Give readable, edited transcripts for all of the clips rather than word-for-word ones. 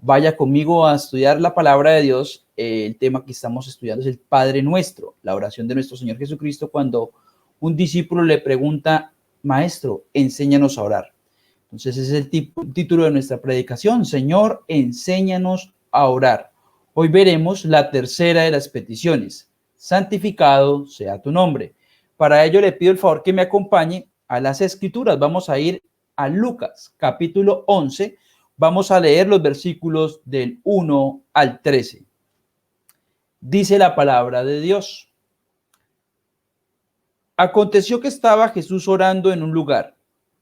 vaya conmigo a estudiar la palabra de Dios. El tema que estamos estudiando es el Padre Nuestro, la oración de nuestro Señor Jesucristo cuando un discípulo le pregunta: Maestro, enséñanos a orar. Entonces ese es el título de nuestra predicación: Señor, enséñanos a orar. Hoy veremos la tercera de las peticiones: santificado sea tu nombre. Para ello le pido el favor que me acompañe a las escrituras. Vamos a ir a Lucas, capítulo 11. Vamos a leer los versículos del 1 al 13. Dice la palabra de Dios: Aconteció que estaba Jesús orando en un lugar,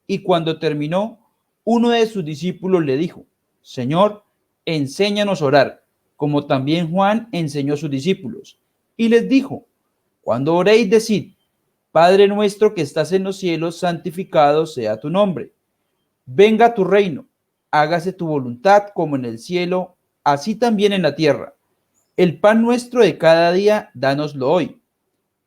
y cuando terminó, uno de sus discípulos le dijo: Señor, enséñanos a orar, como también Juan enseñó a sus discípulos. Y les dijo: Cuando oréis, decid: Padre nuestro que estás en los cielos, santificado sea tu nombre. Venga tu reino, hágase tu voluntad como en el cielo, así también en la tierra. El pan nuestro de cada día, dánoslo hoy.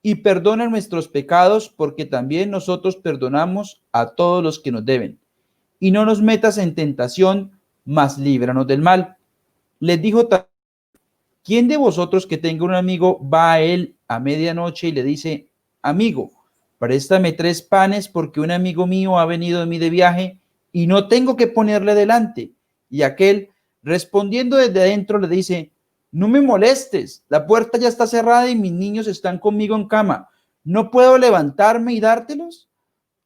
Y perdona nuestros pecados, porque también nosotros perdonamos a todos los que nos deben. Y no nos metas en tentación, mas líbranos del mal. Les dijo: ¿Quién de vosotros que tenga un amigo va a él a medianoche y le dice: Amigo, préstame 3 panes porque un amigo mío ha venido de mí de viaje y no tengo que ponerle delante? Y aquel, respondiendo desde adentro, le dice: No me molestes, la puerta ya está cerrada y mis niños están conmigo en cama. ¿No puedo levantarme y dártelos?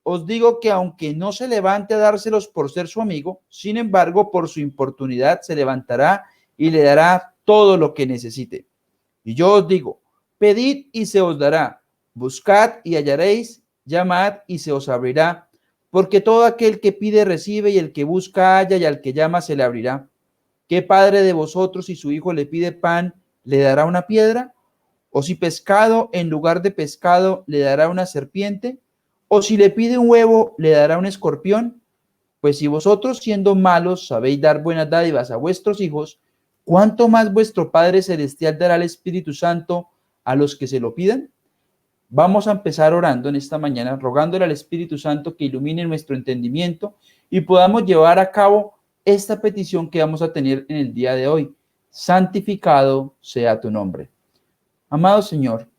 Os digo que aunque no se levante a dárselos por ser su amigo, sin embargo, por su importunidad se levantará y le dará todo lo que necesite. Y yo os digo: pedid y se os dará, buscad y hallaréis, llamad y se os abrirá, porque todo aquel que pide recibe, y el que busca halla, y al que llama se le abrirá. ¿Qué padre de vosotros, si su hijo le pide pan, le dará una piedra? ¿O si pescado, en lugar de pescado, le dará una serpiente? ¿O si le pide un huevo, le dará un escorpión? Pues si vosotros, siendo malos, sabéis dar buenas dádivas a vuestros hijos, ¿cuánto más vuestro Padre Celestial dará el Espíritu Santo a los que se lo pidan? Vamos a empezar orando en esta mañana, rogándole al Espíritu Santo que ilumine nuestro entendimiento y podamos llevar a cabo esta petición que vamos a tener en el día de hoy: santificado sea tu nombre. Amado Señor,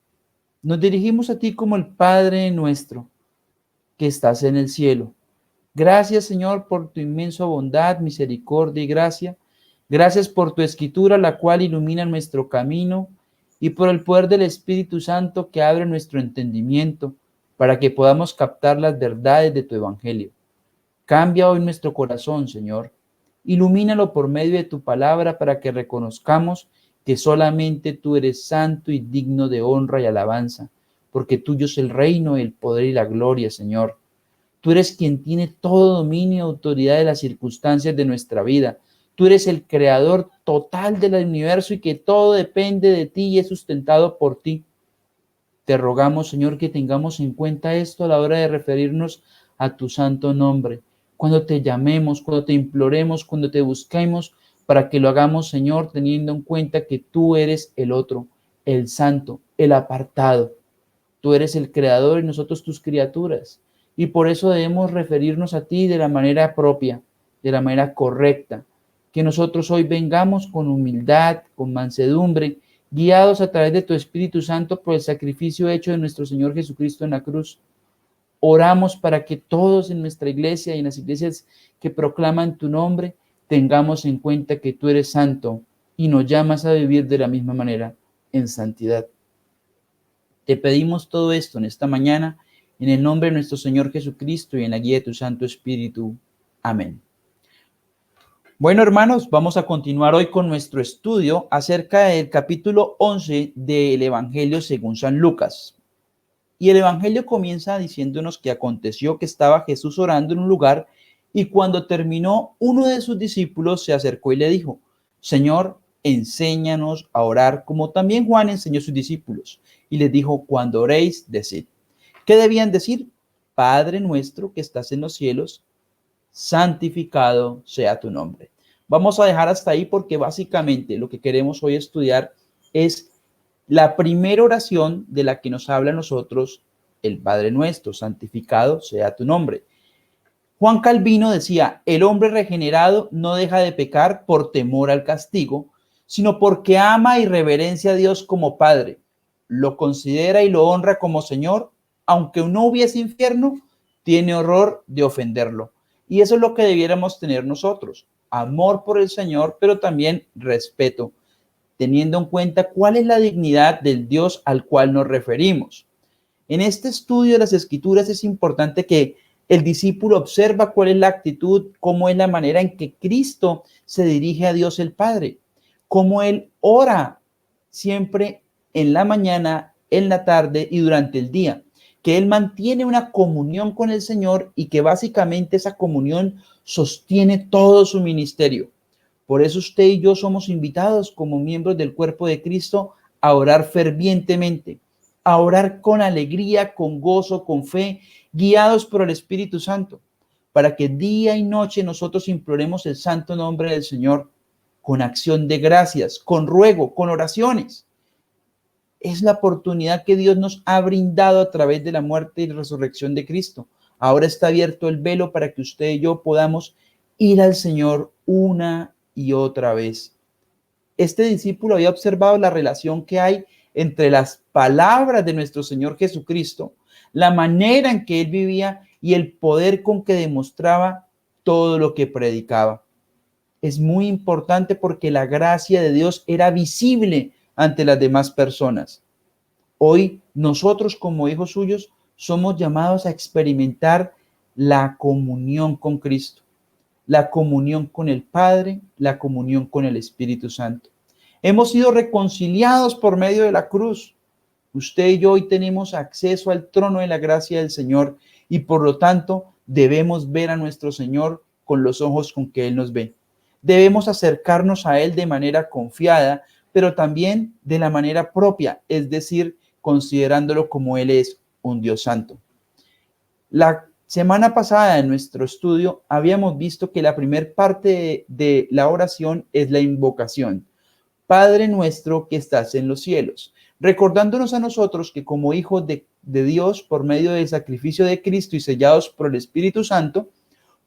nos dirigimos a ti como el Padre nuestro que estás en el cielo. Gracias, Señor, por tu inmensa bondad, misericordia y gracia. Gracias por tu escritura, la cual ilumina nuestro camino, y por el poder del Espíritu Santo que abre nuestro entendimiento para que podamos captar las verdades de tu evangelio. Cambia hoy nuestro corazón, Señor. Ilumínalo por medio de tu palabra para que reconozcamos que solamente tú eres santo y digno de honra y alabanza, porque tuyo es el reino, el poder y la gloria, Señor. Tú eres quien tiene todo dominio y autoridad de las circunstancias de nuestra vida. Tú eres el creador total del universo y que todo depende de ti y es sustentado por ti. Te rogamos, Señor, que tengamos en cuenta esto a la hora de referirnos a tu santo nombre. Cuando te llamemos, cuando te imploremos, cuando te busquemos, para que lo hagamos, Señor, teniendo en cuenta que tú eres el otro, el santo, el apartado. Tú eres el creador y nosotros tus criaturas. Y por eso debemos referirnos a ti de la manera propia, de la manera correcta. Que nosotros hoy vengamos con humildad, con mansedumbre, guiados a través de tu Espíritu Santo por el sacrificio hecho de nuestro Señor Jesucristo en la cruz. Oramos para que todos en nuestra iglesia y en las iglesias que proclaman tu nombre tengamos en cuenta que tú eres santo y nos llamas a vivir de la misma manera, en santidad. Te pedimos todo esto en esta mañana, en el nombre de nuestro Señor Jesucristo y en la guía de tu Santo Espíritu. Amén. Bueno, hermanos, vamos a continuar hoy con nuestro estudio acerca del capítulo 11 del Evangelio según San Lucas. Y el Evangelio comienza diciéndonos que aconteció que estaba Jesús orando en un lugar, y cuando terminó, uno de sus discípulos se acercó y le dijo: Señor, enséñanos a orar, como también Juan enseñó a sus discípulos. Y les dijo: cuando oréis, decid. ¿Qué debían decir? Padre nuestro que estás en los cielos, santificado sea tu nombre. Vamos a dejar hasta ahí porque básicamente lo que queremos hoy estudiar es la primera oración de la que nos habla a nosotros el Padre nuestro: santificado sea tu nombre. Juan Calvino decía, el hombre regenerado no deja de pecar por temor al castigo, sino porque ama y reverencia a Dios como Padre, lo considera y lo honra como Señor, aunque no hubiese infierno, tiene horror de ofenderlo. Y eso es lo que debiéramos tener nosotros, amor por el Señor, pero también respeto, teniendo en cuenta cuál es la dignidad del Dios al cual nos referimos. En este estudio de las Escrituras es importante que el discípulo observa cuál es la actitud, cómo es la manera en que Cristo se dirige a Dios el Padre, cómo Él ora siempre en la mañana, en la tarde y durante el día, que Él mantiene una comunión con el Señor y que básicamente esa comunión sostiene todo su ministerio. Por eso usted y yo somos invitados como miembros del cuerpo de Cristo a orar fervientemente, a orar con alegría, con gozo, con fe, guiados por el Espíritu Santo, para que día y noche nosotros imploremos el santo nombre del Señor con acción de gracias, con ruego, con oraciones. Es la oportunidad que Dios nos ha brindado a través de la muerte y la resurrección de Cristo. Ahora está abierto el velo para que usted y yo podamos ir al Señor una y otra vez. Este discípulo había observado la relación que hay entre las palabras de nuestro Señor Jesucristo, la manera en que Él vivía y el poder con que demostraba todo lo que predicaba. Es muy importante porque la gracia de Dios era visible ante las demás personas. Hoy nosotros como hijos suyos somos llamados a experimentar la comunión con Cristo, la comunión con el Padre, la comunión con el Espíritu Santo. Hemos sido reconciliados por medio de la cruz. Usted y yo hoy tenemos acceso al trono de la gracia del Señor y por lo tanto debemos ver a nuestro Señor con los ojos con que Él nos ve. Debemos acercarnos a Él de manera confiada, pero también de la manera propia, es decir, considerándolo como Él es un Dios santo. La semana pasada en nuestro estudio habíamos visto que la primera parte de la oración es la invocación. Padre nuestro que estás en los cielos, recordándonos a nosotros que como hijos de Dios, por medio del sacrificio de Cristo y sellados por el Espíritu Santo,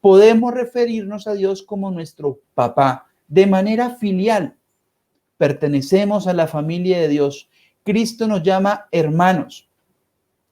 podemos referirnos a Dios como nuestro papá, de manera filial. Pertenecemos a la familia de Dios. Cristo nos llama hermanos.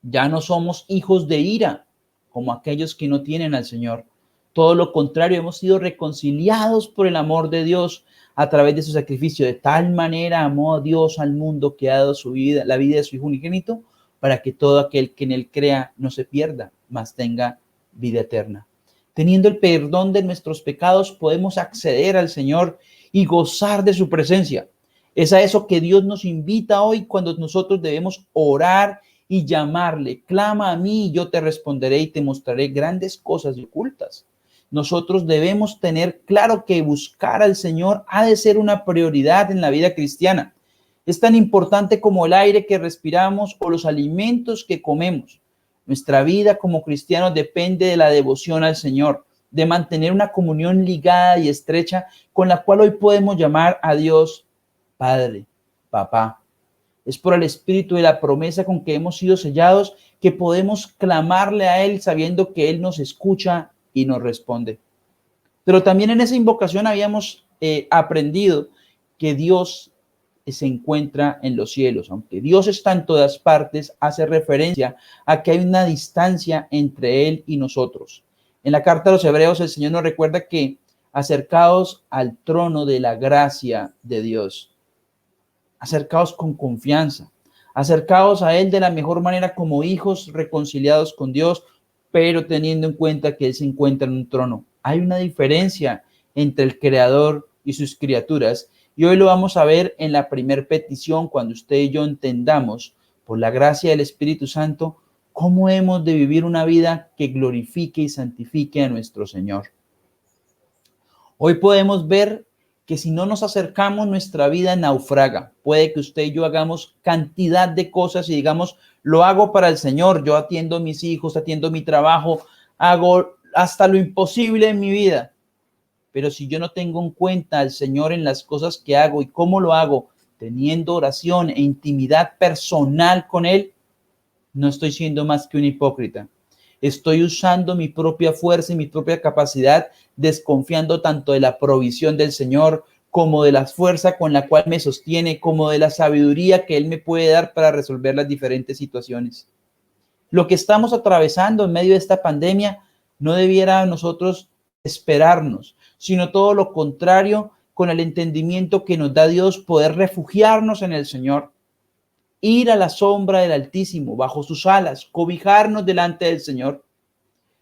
Ya no somos hijos de ira, como aquellos que no tienen al Señor. Todo lo contrario, hemos sido reconciliados por el amor de Dios a través de su sacrificio. De tal manera amó a Dios al mundo que ha dado su vida, la vida de su Hijo unigénito, para que todo aquel que en Él crea no se pierda, mas tenga vida eterna. Teniendo el perdón de nuestros pecados, podemos acceder al Señor y gozar de su presencia. Es a eso que Dios nos invita hoy cuando nosotros debemos orar y llamarle. Clama a mí y yo te responderé y te mostraré grandes cosas ocultas. Nosotros debemos tener claro que buscar al Señor ha de ser una prioridad en la vida cristiana. Es tan importante como el aire que respiramos o los alimentos que comemos. Nuestra vida como cristianos depende de la devoción al Señor, de mantener una comunión ligada y estrecha con la cual hoy podemos llamar a Dios Padre, Papá. Es por el espíritu de la promesa con que hemos sido sellados que podemos clamarle a Él sabiendo que Él nos escucha y nos responde. Pero también en esa invocación habíamos aprendido que Dios se encuentra en los cielos. Aunque Dios está en todas partes, hace referencia a que hay una distancia entre Él y nosotros. En la carta a los Hebreos, el Señor nos recuerda que acercaos al trono de la gracia de Dios. Acercaos con confianza. Acercaos a Él de la mejor manera como hijos reconciliados con Dios, pero teniendo en cuenta que Él se encuentra en un trono. Hay una diferencia entre el Creador y sus criaturas. Y hoy lo vamos a ver en la primera petición, cuando usted y yo entendamos, por la gracia del Espíritu Santo, cómo hemos de vivir una vida que glorifique y santifique a nuestro Señor. Hoy podemos ver que si no nos acercamos, nuestra vida naufraga. Puede que usted y yo hagamos cantidad de cosas y digamos, lo hago para el Señor, yo atiendo a mis hijos, atiendo mi trabajo, hago hasta lo imposible en mi vida. Pero si yo no tengo en cuenta al Señor en las cosas que hago y cómo lo hago, teniendo oración e intimidad personal con Él, no estoy siendo más que un hipócrita. Estoy usando mi propia fuerza y mi propia capacidad, desconfiando tanto de la provisión del Señor como de la fuerza con la cual me sostiene, como de la sabiduría que Él me puede dar para resolver las diferentes situaciones. Lo que estamos atravesando en medio de esta pandemia no debiera a nosotros esperarnos, sino todo lo contrario, con el entendimiento que nos da Dios, poder refugiarnos en el Señor, ir a la sombra del Altísimo, bajo sus alas, cobijarnos delante del Señor,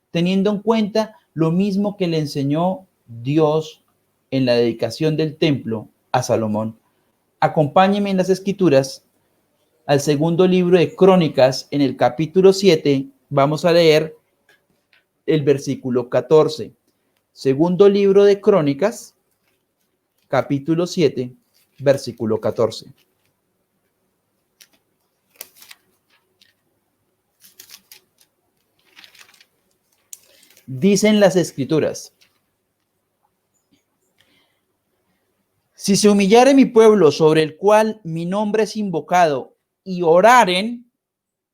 teniendo en cuenta lo mismo que le enseñó Dios en la dedicación del templo a Salomón. Acompáñenme en las Escrituras al segundo libro de Crónicas, en el capítulo 7, vamos a leer el versículo 14. Segundo libro de Crónicas, capítulo 7, versículo 14. Dicen las Escrituras: si se humillare mi pueblo, sobre el cual mi nombre es invocado, y oraren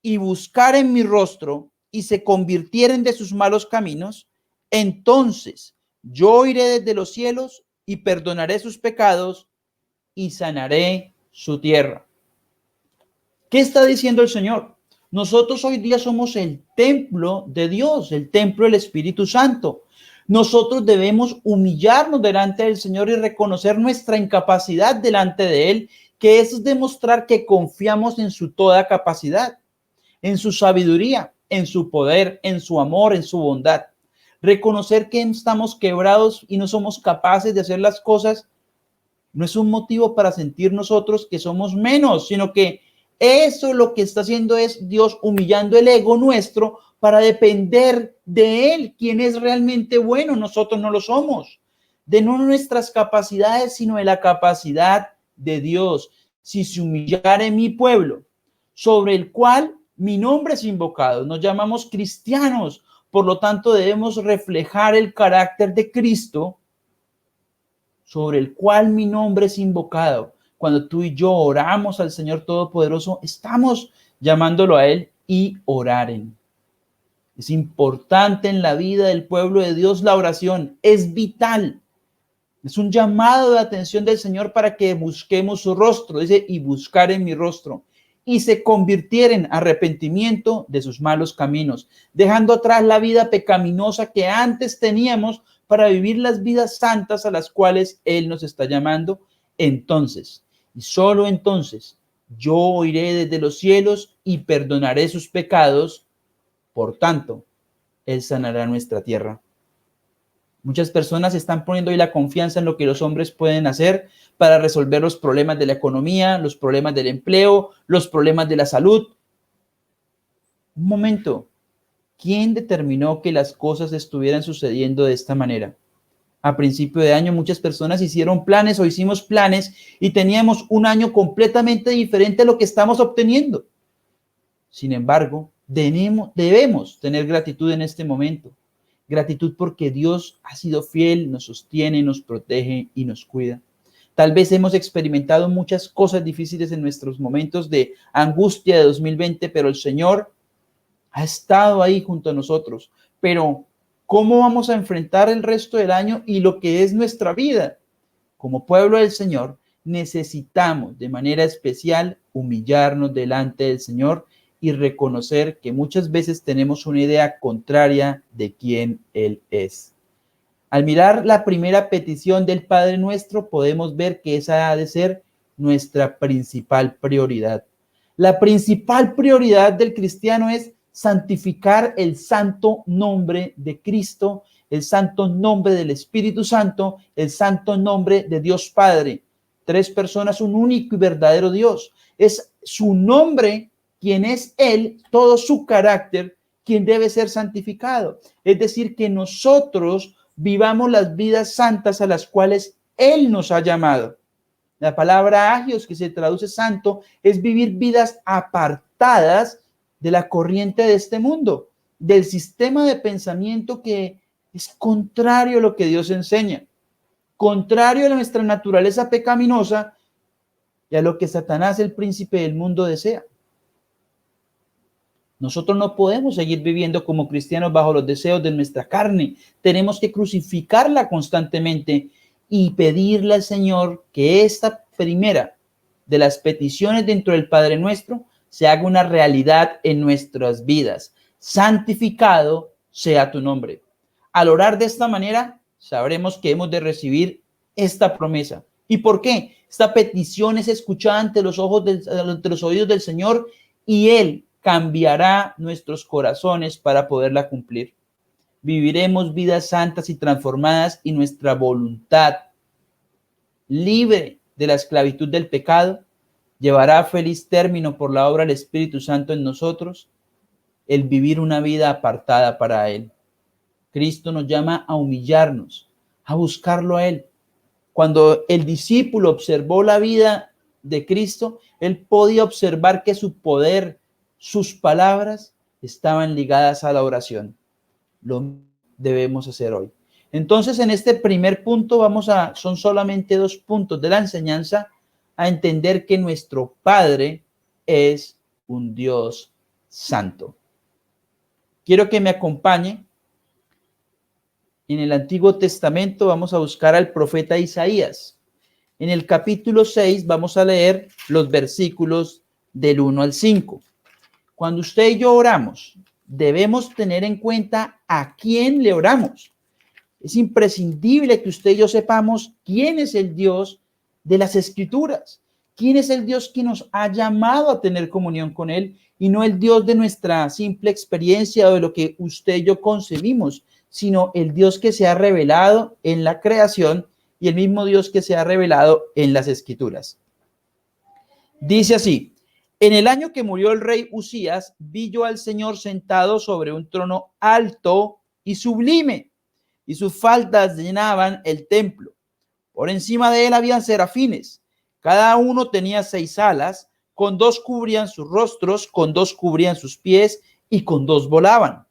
y buscaren mi rostro, y se convirtieren de sus malos caminos, entonces yo iré desde los cielos y perdonaré sus pecados y sanaré su tierra. ¿Qué está diciendo el Señor? Nosotros hoy día somos el templo de Dios, el templo del Espíritu Santo. Nosotros debemos humillarnos delante del Señor y reconocer nuestra incapacidad delante de Él, que es demostrar que confiamos en su toda capacidad, en su sabiduría, en su poder, en su amor, en su bondad. Reconocer que estamos quebrados y no somos capaces de hacer las cosas no es un motivo para sentir nosotros que somos menos, sino que eso lo que está haciendo es Dios humillando el ego nuestro para depender de Él, quien es realmente bueno. Nosotros no lo somos, de no nuestras capacidades, sino de la capacidad de Dios. Si se humillare mi pueblo, sobre el cual mi nombre es invocado, nos llamamos cristianos, por lo tanto debemos reflejar el carácter de Cristo, sobre el cual mi nombre es invocado. Cuando tú y yo oramos al Señor Todopoderoso, estamos llamándolo a Él y oraren. Es importante en la vida del pueblo de Dios la oración, es vital. Es un llamado de atención del Señor para que busquemos su rostro. Dice, y buscar en mi rostro. Y se convirtieren arrepentimiento de sus malos caminos, dejando atrás la vida pecaminosa que antes teníamos para vivir las vidas santas a las cuales Él nos está llamando. Entonces, y solo entonces, yo iré desde los cielos y perdonaré sus pecados. Por tanto, Él sanará nuestra tierra. Muchas personas están poniendo hoy la confianza en lo que los hombres pueden hacer para resolver los problemas de la economía, los problemas del empleo, los problemas de la salud. Un momento, ¿quién determinó que las cosas estuvieran sucediendo de esta manera? A principio de año muchas personas hicieron planes o hicimos planes y teníamos un año completamente diferente a lo que estamos obteniendo. Sin embargo, debemos tener gratitud en este momento. Gratitud porque Dios ha sido fiel, nos sostiene, nos protege y nos cuida. Tal vez hemos experimentado muchas cosas difíciles en nuestros momentos de angustia de 2020, pero el Señor ha estado ahí junto a nosotros. Pero, ¿cómo vamos a enfrentar el resto del año y lo que es nuestra vida? Como pueblo del Señor, necesitamos de manera especial humillarnos delante del Señor y reconocer que muchas veces tenemos una idea contraria de quién Él es. Al mirar la primera petición del Padre Nuestro, podemos ver que esa ha de ser nuestra principal prioridad. La principal prioridad del cristiano es santificar el santo nombre de Cristo, el santo nombre del Espíritu Santo, el santo nombre de Dios Padre. Tres personas, un único y verdadero Dios. Es su nombre, quien es Él, todo su carácter, quien debe ser santificado. Es decir, que nosotros vivamos las vidas santas a las cuales Él nos ha llamado. La palabra agios, que se traduce santo, es vivir vidas apartadas de la corriente de este mundo, del sistema de pensamiento que es contrario a lo que Dios enseña, contrario a nuestra naturaleza pecaminosa y a lo que Satanás, el príncipe del mundo, desea. Nosotros no podemos seguir viviendo como cristianos bajo los deseos de nuestra carne. Tenemos que crucificarla constantemente y pedirle al Señor que esta primera de las peticiones dentro del Padre Nuestro se haga una realidad en nuestras vidas. Santificado sea tu nombre. Al orar de esta manera, sabremos que hemos de recibir esta promesa. ¿Y por qué? Esta petición es escuchada ante los oídos del Señor, y Él cambiará nuestros corazones para poderla cumplir. Viviremos vidas santas y transformadas, y nuestra voluntad, libre de la esclavitud del pecado, llevará a feliz término por la obra del Espíritu Santo en nosotros, el vivir una vida apartada para Él. Cristo nos llama a humillarnos, a buscarlo a Él. Cuando el discípulo observó la vida de Cristo, él podía observar que su poder, sus palabras estaban ligadas a la oración. Lo debemos hacer hoy. Entonces, en este primer punto son solamente 2 puntos de la enseñanza, a entender que nuestro Padre es un Dios santo. Quiero que me acompañe. En el Antiguo Testamento vamos a buscar al profeta Isaías. En el capítulo 6 vamos a leer los versículos del 1 al 5. Cuando usted y yo oramos, debemos tener en cuenta a quién le oramos. Es imprescindible que usted y yo sepamos quién es el Dios de las Escrituras, quién es el Dios que nos ha llamado a tener comunión con Él, y no el Dios de nuestra simple experiencia o de lo que usted y yo concebimos, sino el Dios que se ha revelado en la creación y el mismo Dios que se ha revelado en las Escrituras. Dice así: en el año que murió el rey Usías, vi yo al Señor sentado sobre un trono alto y sublime, y sus faldas llenaban el templo. Por encima de él habían serafines, cada uno tenía 6 alas, con 2 cubrían sus rostros, con 2 cubrían sus pies, y con 2 volaban.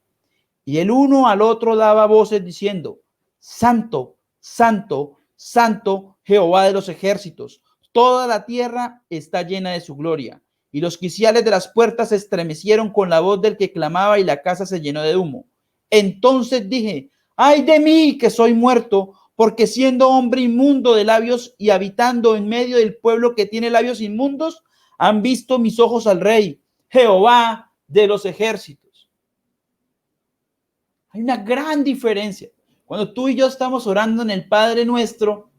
Y el uno al otro daba voces diciendo: Santo, Santo, Santo, Jehová de los ejércitos, toda la tierra está llena de su gloria. Y los quiciales de las puertas se estremecieron con la voz del que clamaba, y la casa se llenó de humo. Entonces dije: ay de mí, que soy muerto, porque siendo hombre inmundo de labios y habitando en medio del pueblo que tiene labios inmundos, han visto mis ojos al Rey, Jehová de los ejércitos. Hay una gran diferencia. Cuando tú y yo estamos orando en el Padre Nuestro,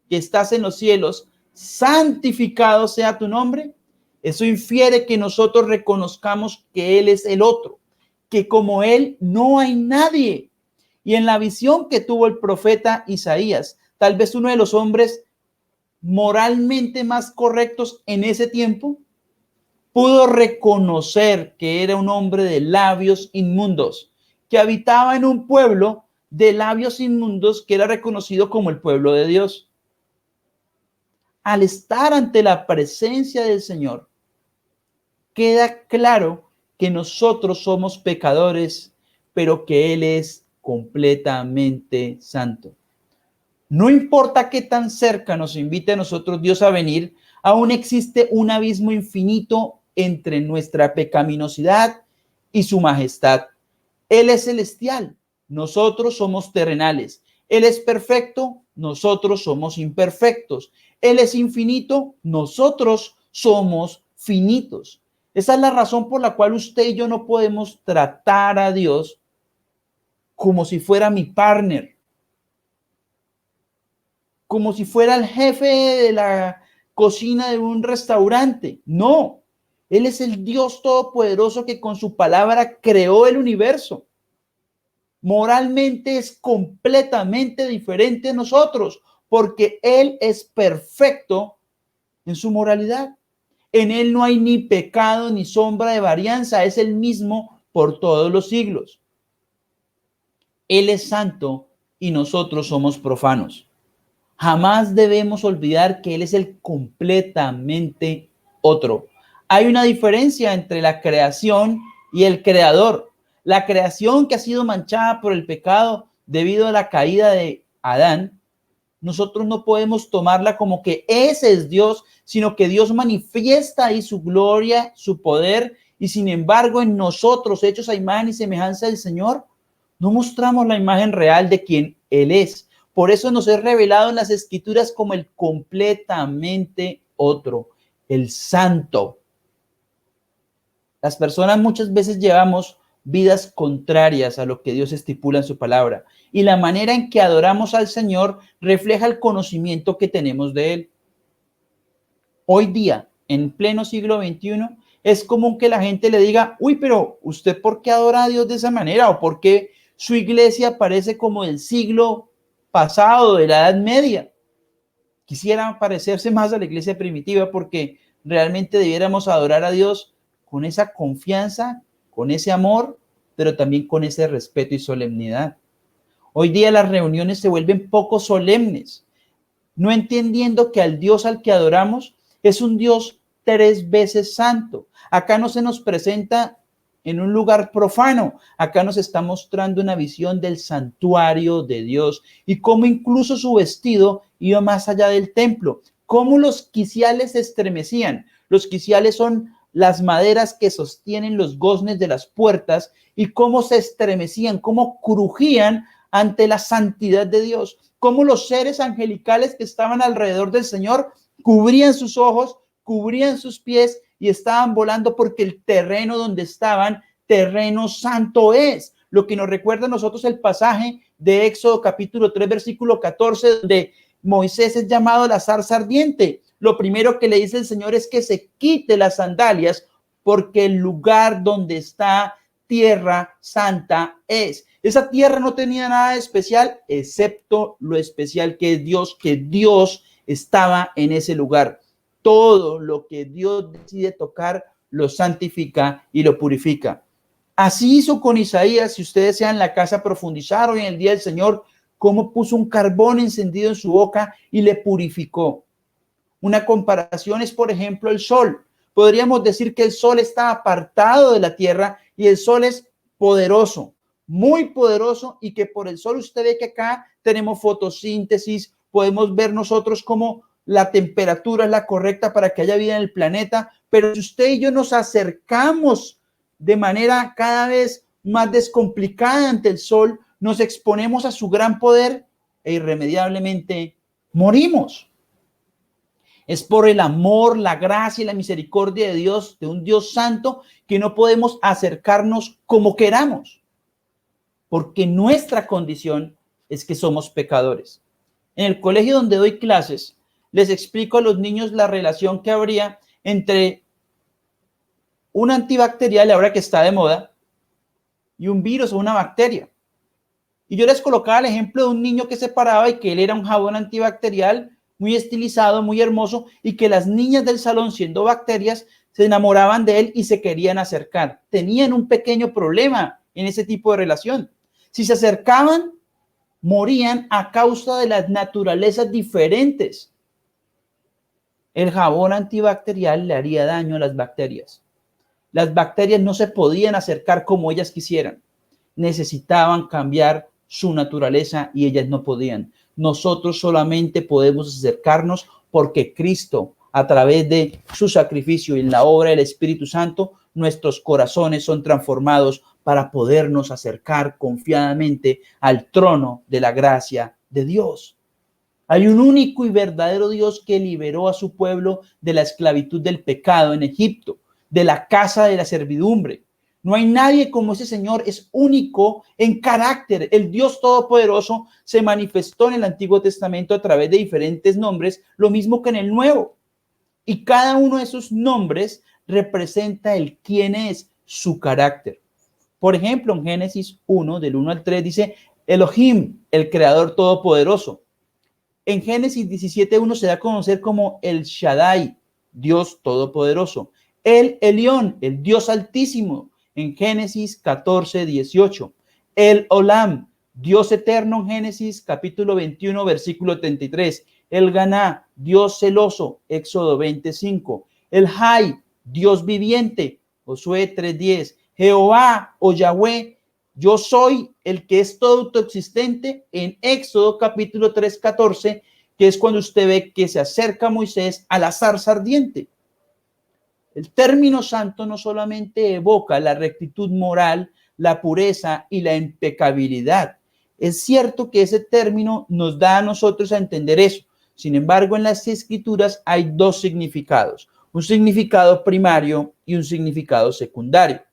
que estás en los cielos, santificado sea tu nombre, eso infiere que nosotros reconozcamos que Él es el otro, que como Él no hay nadie. Y en la visión que tuvo el profeta Isaías, tal vez uno de los hombres moralmente más correctos en ese tiempo, pudo reconocer que era un hombre de labios inmundos, que habitaba en un pueblo de labios inmundos que era reconocido como el pueblo de Dios. Al estar ante la presencia del Señor, queda claro que nosotros somos pecadores, pero que Él es completamente santo. No importa qué tan cerca nos invite a nosotros Dios a venir, aún existe un abismo infinito entre nuestra pecaminosidad y su majestad. Él es celestial, nosotros somos terrenales. Él es perfecto, nosotros somos imperfectos. Él es infinito, nosotros somos finitos. Esa es la razón por la cual usted y yo no podemos tratar a Dios como si fuera mi partner, como si fuera el jefe de la cocina de un restaurante. No, Él es el Dios todopoderoso que con su palabra creó el universo. Moralmente es completamente diferente a nosotros, porque Él es perfecto en su moralidad. En Él no hay ni pecado ni sombra de varianza, es el mismo por todos los siglos. Él es santo y nosotros somos profanos. Jamás debemos olvidar que Él es el completamente otro. Hay una diferencia entre la creación y el creador. La creación, que ha sido manchada por el pecado debido a la caída de Adán, nosotros no podemos tomarla como que ese es Dios, sino que Dios manifiesta ahí su gloria, su poder, Y sin embargo, en nosotros, hechos a imagen y semejanza del Señor, no mostramos la imagen real de quien Él es. Por eso nos es revelado en las Escrituras como el completamente otro, el Santo. Las personas muchas veces llevamos vidas contrarias a lo que Dios estipula en su palabra. Y la manera en que adoramos al Señor refleja el conocimiento que tenemos de Él. Hoy día, en pleno siglo XXI, es común que la gente le diga, uy, pero ¿usted por qué adora a Dios de esa manera? ¿O por qué su iglesia parece como del siglo pasado, de la Edad Media? Quisiera parecerse más a la iglesia primitiva porque realmente debiéramos adorar a Dios con esa confianza, con ese amor, pero también con ese respeto y solemnidad. Hoy día las reuniones se vuelven poco solemnes, no entendiendo que al Dios al que adoramos es un Dios 3 veces santo. Acá no se nos presenta en un lugar profano, acá nos está mostrando una visión del santuario de Dios y cómo incluso su vestido iba más allá del templo, cómo los quiciales se estremecían. Los quiciales son las maderas que sostienen los goznes de las puertas y cómo se estremecían, cómo crujían ante la santidad de Dios, cómo los seres angelicales que estaban alrededor del Señor cubrían sus ojos, cubrían sus pies y estaban volando porque el terreno donde estaban, terreno santo es. Lo que nos recuerda a nosotros el pasaje de Éxodo capítulo 3, versículo 14, donde Moisés es llamado a la zarza ardiente. Lo primero que le dice el Señor es que se quite las sandalias porque el lugar donde está tierra santa es. Esa tierra no tenía nada de especial, excepto lo especial que Dios estaba en ese lugar. Todo lo que Dios decide tocar, lo santifica y lo purifica. Así hizo con Isaías, si ustedes desean la casa profundizar hoy en el día del Señor, cómo puso un carbón encendido en su boca y le purificó. Una comparación es, por ejemplo, el sol. Podríamos decir que el sol está apartado de la tierra y el sol es poderoso, muy poderoso, y que por el sol usted ve que acá tenemos fotosíntesis, podemos ver nosotros cómo la temperatura es la correcta para que haya vida en el planeta, pero si usted y yo nos acercamos de manera cada vez más descomplicada ante el sol, nos exponemos a su gran poder e irremediablemente morimos. Es por el amor, la gracia y la misericordia de Dios, de un Dios santo, que no podemos acercarnos como queramos, porque nuestra condición es que somos pecadores. En el colegio donde doy clases, les explico a los niños la relación que habría entre un antibacterial, ahora que está de moda, y un virus o una bacteria. Y yo les colocaba el ejemplo de un niño que se paraba y que él era un jabón antibacterial muy estilizado, muy hermoso, y que las niñas del salón, siendo bacterias, se enamoraban de él y se querían acercar. Tenían un pequeño problema en ese tipo de relación. Si se acercaban, morían a causa de las naturalezas diferentes. El jabón antibacterial le haría daño a las bacterias. Las bacterias no se podían acercar como ellas quisieran. Necesitaban cambiar su naturaleza y ellas no podían. Nosotros solamente podemos acercarnos porque Cristo, a través de su sacrificio y la obra del Espíritu Santo, nuestros corazones son transformados para podernos acercar confiadamente al trono de la gracia de Dios. Hay un único y verdadero Dios que liberó a su pueblo de la esclavitud del pecado en Egipto, de la casa de la servidumbre. No hay nadie como ese Señor, es único en carácter. El Dios Todopoderoso se manifestó en el Antiguo Testamento a través de diferentes nombres, lo mismo que en el Nuevo. Y cada uno de esos nombres representa el quién es, su carácter. Por ejemplo, en Génesis 1, del 1 al 3, dice Elohim, el Creador Todopoderoso. En Génesis 17:1 se da a conocer como el Shaddai, Dios Todopoderoso. El Elión, el Dios Altísimo, en Génesis 14:18. El Olam, Dios Eterno, en Génesis capítulo 21, versículo 33. El Ganá, Dios celoso, Éxodo 25. El Jai, Dios viviente, Josué 3:10. Jehová o Yahweh, yo soy el que es todo autoexistente, en Éxodo capítulo 3:14, que es cuando usted ve que se acerca Moisés a la zarza ardiente. El término santo no solamente evoca la rectitud moral, la pureza y la impecabilidad. Es cierto que ese término nos da a nosotros a entender eso. Sin embargo, en las Escrituras hay dos significados, un significado primario y un significado secundario.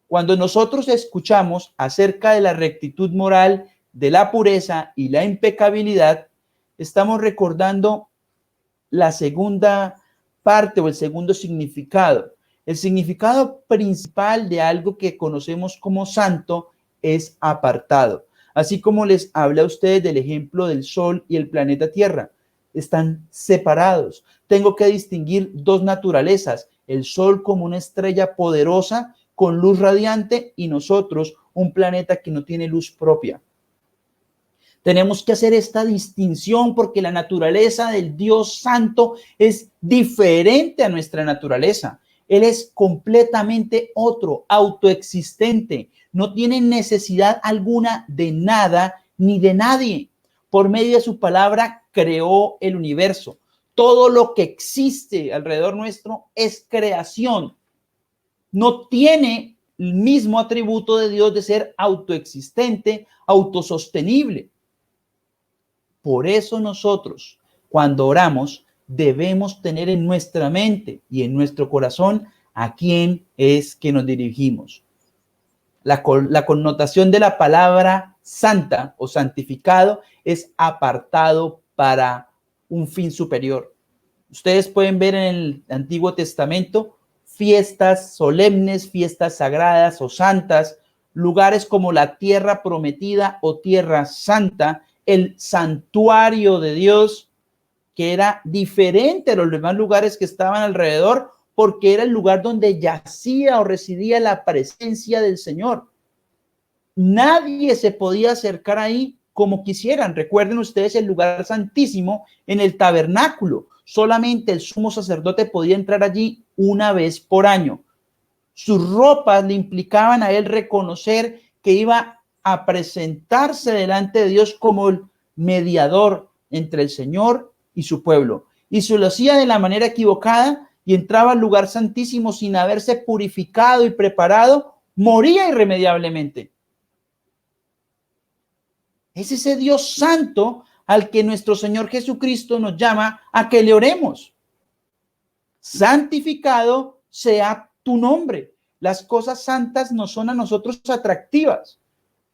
Cuando nosotros escuchamos acerca de la rectitud moral, de la pureza y la impecabilidad, estamos recordando la segunda parte o el segundo significado. El significado principal de algo que conocemos como santo es apartado. Así como les hablé a ustedes del ejemplo del Sol y el planeta Tierra, están separados. Tengo que distinguir dos naturalezas, el Sol como una estrella poderosa con luz radiante y nosotros un planeta que no tiene luz propia. Tenemos que hacer esta distinción porque la naturaleza del Dios Santo es diferente a nuestra naturaleza. Él es completamente otro, autoexistente. No tiene necesidad alguna de nada ni de nadie. Por medio de su palabra creó el universo. Todo lo que existe alrededor nuestro es creación. No tiene el mismo atributo de Dios de ser autoexistente, autosostenible. Por eso nosotros, cuando oramos, debemos tener en nuestra mente y en nuestro corazón a quién es que nos dirigimos. La connotación de la palabra santa o santificado es apartado para un fin superior. Ustedes pueden ver en el Antiguo Testamento fiestas solemnes, fiestas sagradas o santas, lugares como la tierra prometida o tierra santa, el santuario de Dios, que era diferente a los demás lugares que estaban alrededor, porque era el lugar donde yacía o residía la presencia del Señor. Nadie se podía acercar ahí como quisieran. Recuerden ustedes el lugar santísimo en el tabernáculo. Solamente el sumo sacerdote podía entrar allí una vez por año. Sus ropas le implicaban a él reconocer que iba a presentarse delante de Dios como el mediador entre el Señor y su pueblo. Y se lo hacía de la manera equivocada y entraba al lugar santísimo sin haberse purificado y preparado, moría irremediablemente. Es ese Dios santo al que nuestro Señor Jesucristo nos llama a que le oremos. Santificado sea tu nombre. Las cosas santas no son a nosotros atractivas.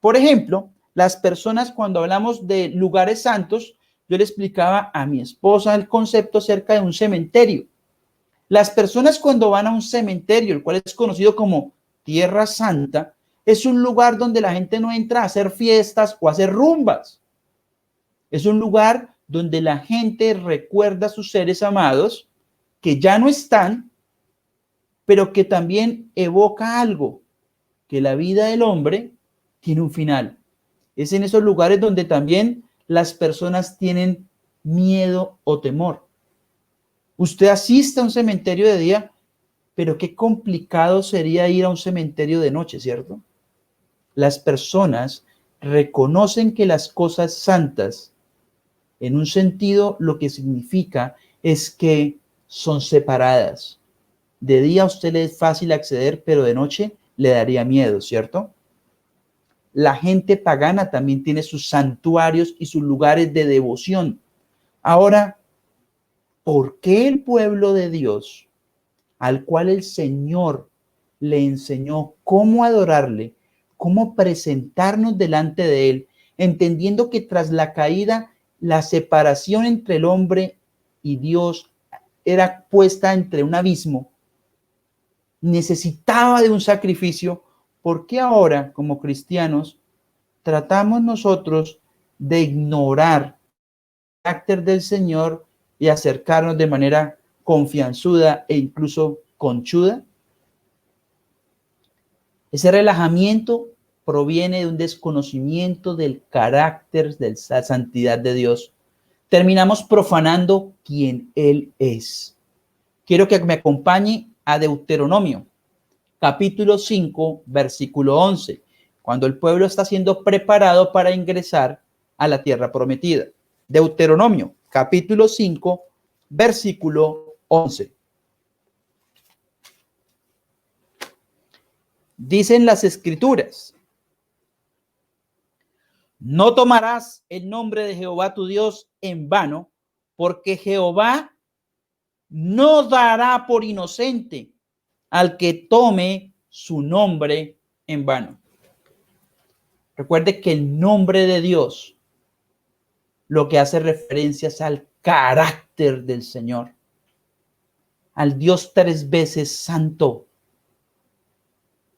Por ejemplo, las personas cuando hablamos de lugares santos, yo le explicaba a mi esposa el concepto acerca de un cementerio. Las personas cuando van a un cementerio, el cual es conocido como Tierra Santa, es un lugar donde la gente no entra a hacer fiestas o a hacer rumbas. Es un lugar donde la gente recuerda a sus seres amados que ya no están, pero que también evoca algo, que la vida del hombre tiene un final. Es en esos lugares donde también las personas tienen miedo o temor. Usted asiste a un cementerio de día, pero qué complicado sería ir a un cementerio de noche, ¿cierto? Las personas reconocen que las cosas santas, en un sentido, lo que significa es que son separadas. De día a usted le es fácil acceder, pero de noche le daría miedo, ¿cierto? La gente pagana también tiene sus santuarios y sus lugares de devoción. Ahora, ¿por qué el pueblo de Dios, al cual el Señor le enseñó cómo adorarle, cómo presentarnos delante de Él, entendiendo que tras la caída, la separación entre el hombre y Dios era puesta entre un abismo, necesitaba de un sacrificio? ¿Por qué ahora, como cristianos, tratamos nosotros de ignorar el carácter del Señor y acercarnos de manera confianzuda e incluso conchuda? Ese relajamiento proviene de un desconocimiento del carácter de la santidad de Dios. Terminamos profanando quién Él es. Quiero que me acompañe a Deuteronomio, capítulo 5, versículo 11, cuando el pueblo está siendo preparado para ingresar a la tierra prometida. Deuteronomio, capítulo 5, versículo 11. Dicen las Escrituras: no tomarás el nombre de Jehová tu Dios en vano, porque Jehová no dará por inocente al que tome su nombre en vano. Recuerde que el nombre de Dios lo que hace referencia es al carácter del Señor, al Dios 3 veces santo.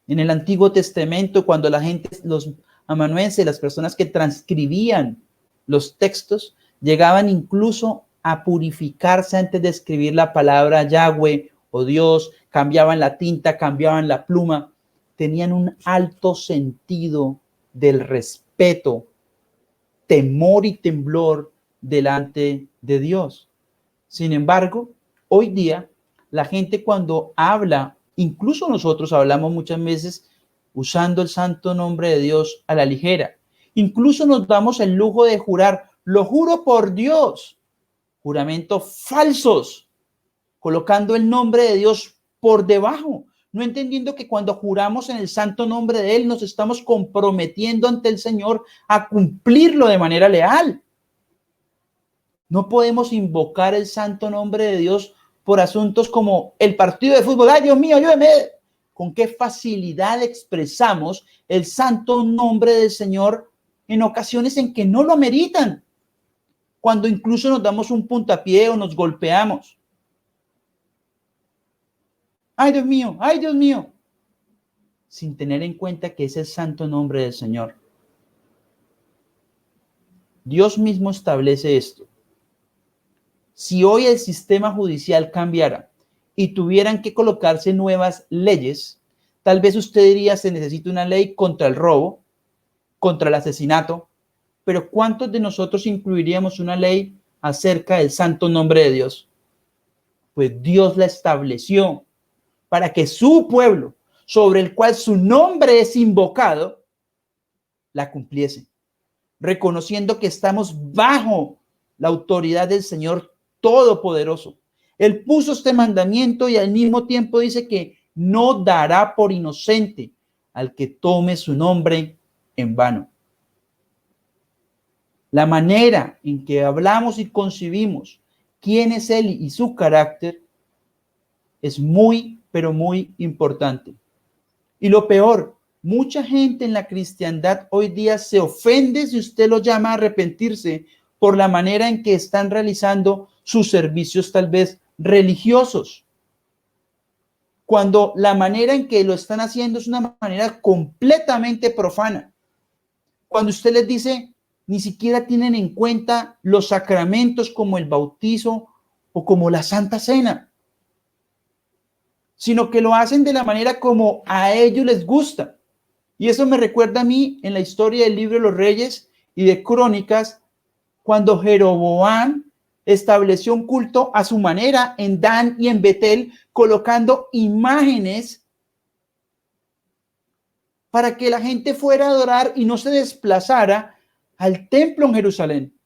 En el Antiguo Testamento, cuando la gente, los amanuenses, las personas que transcribían los textos, llegaban incluso a purificarse antes de escribir la palabra Yahweh o Dios, cambiaban la tinta, cambiaban la pluma, tenían un alto sentido del respeto, temor y temblor delante de Dios. Sin embargo, hoy día la gente cuando habla, incluso nosotros hablamos muchas veces usando el santo nombre de Dios a la ligera. Incluso nos damos el lujo de jurar, lo juro por Dios, juramentos falsos, colocando el nombre de Dios por debajo, no entendiendo que cuando juramos en el santo nombre de Él nos estamos comprometiendo ante el Señor a cumplirlo de manera leal. No podemos invocar el santo nombre de Dios por asuntos como el partido de fútbol. ¡Ay, Dios mío, ayúdeme! Con qué facilidad expresamos el santo nombre del Señor en ocasiones en que no lo meritan, cuando incluso nos damos un puntapié o nos golpeamos. ¡Ay, Dios mío! ¡Ay, Dios mío! Sin tener en cuenta que es el santo nombre del Señor. Dios mismo establece esto. Si hoy el sistema judicial cambiara y tuvieran que colocarse nuevas leyes, tal vez usted diría se necesita una ley contra el robo, contra el asesinato, pero ¿cuántos de nosotros incluiríamos una ley acerca del santo nombre de Dios? Pues Dios la estableció para que su pueblo, sobre el cual su nombre es invocado, la cumpliese, reconociendo que estamos bajo la autoridad del Señor Todopoderoso. Él puso este mandamiento y al mismo tiempo dice que no dará por inocente al que tome su nombre en vano. La manera en que hablamos y concibimos quién es Él y su carácter es muy, pero muy importante. Y lo peor, mucha gente en la cristiandad hoy día se ofende si usted lo llama a arrepentirse por la manera en que están realizando sus servicios tal vez religiosos, cuando la manera en que lo están haciendo es una manera completamente profana. Cuando usted les dice, ni siquiera tienen en cuenta los sacramentos como el bautizo o como la Santa Cena, sino que lo hacen de la manera como a ellos les gusta. Y eso me recuerda a mí en la historia del libro de los Reyes y de Crónicas, cuando Jeroboam estableció un culto a su manera en Dan y en Betel, colocando imágenes para que la gente fuera a adorar y no se desplazara al templo en Jerusalén.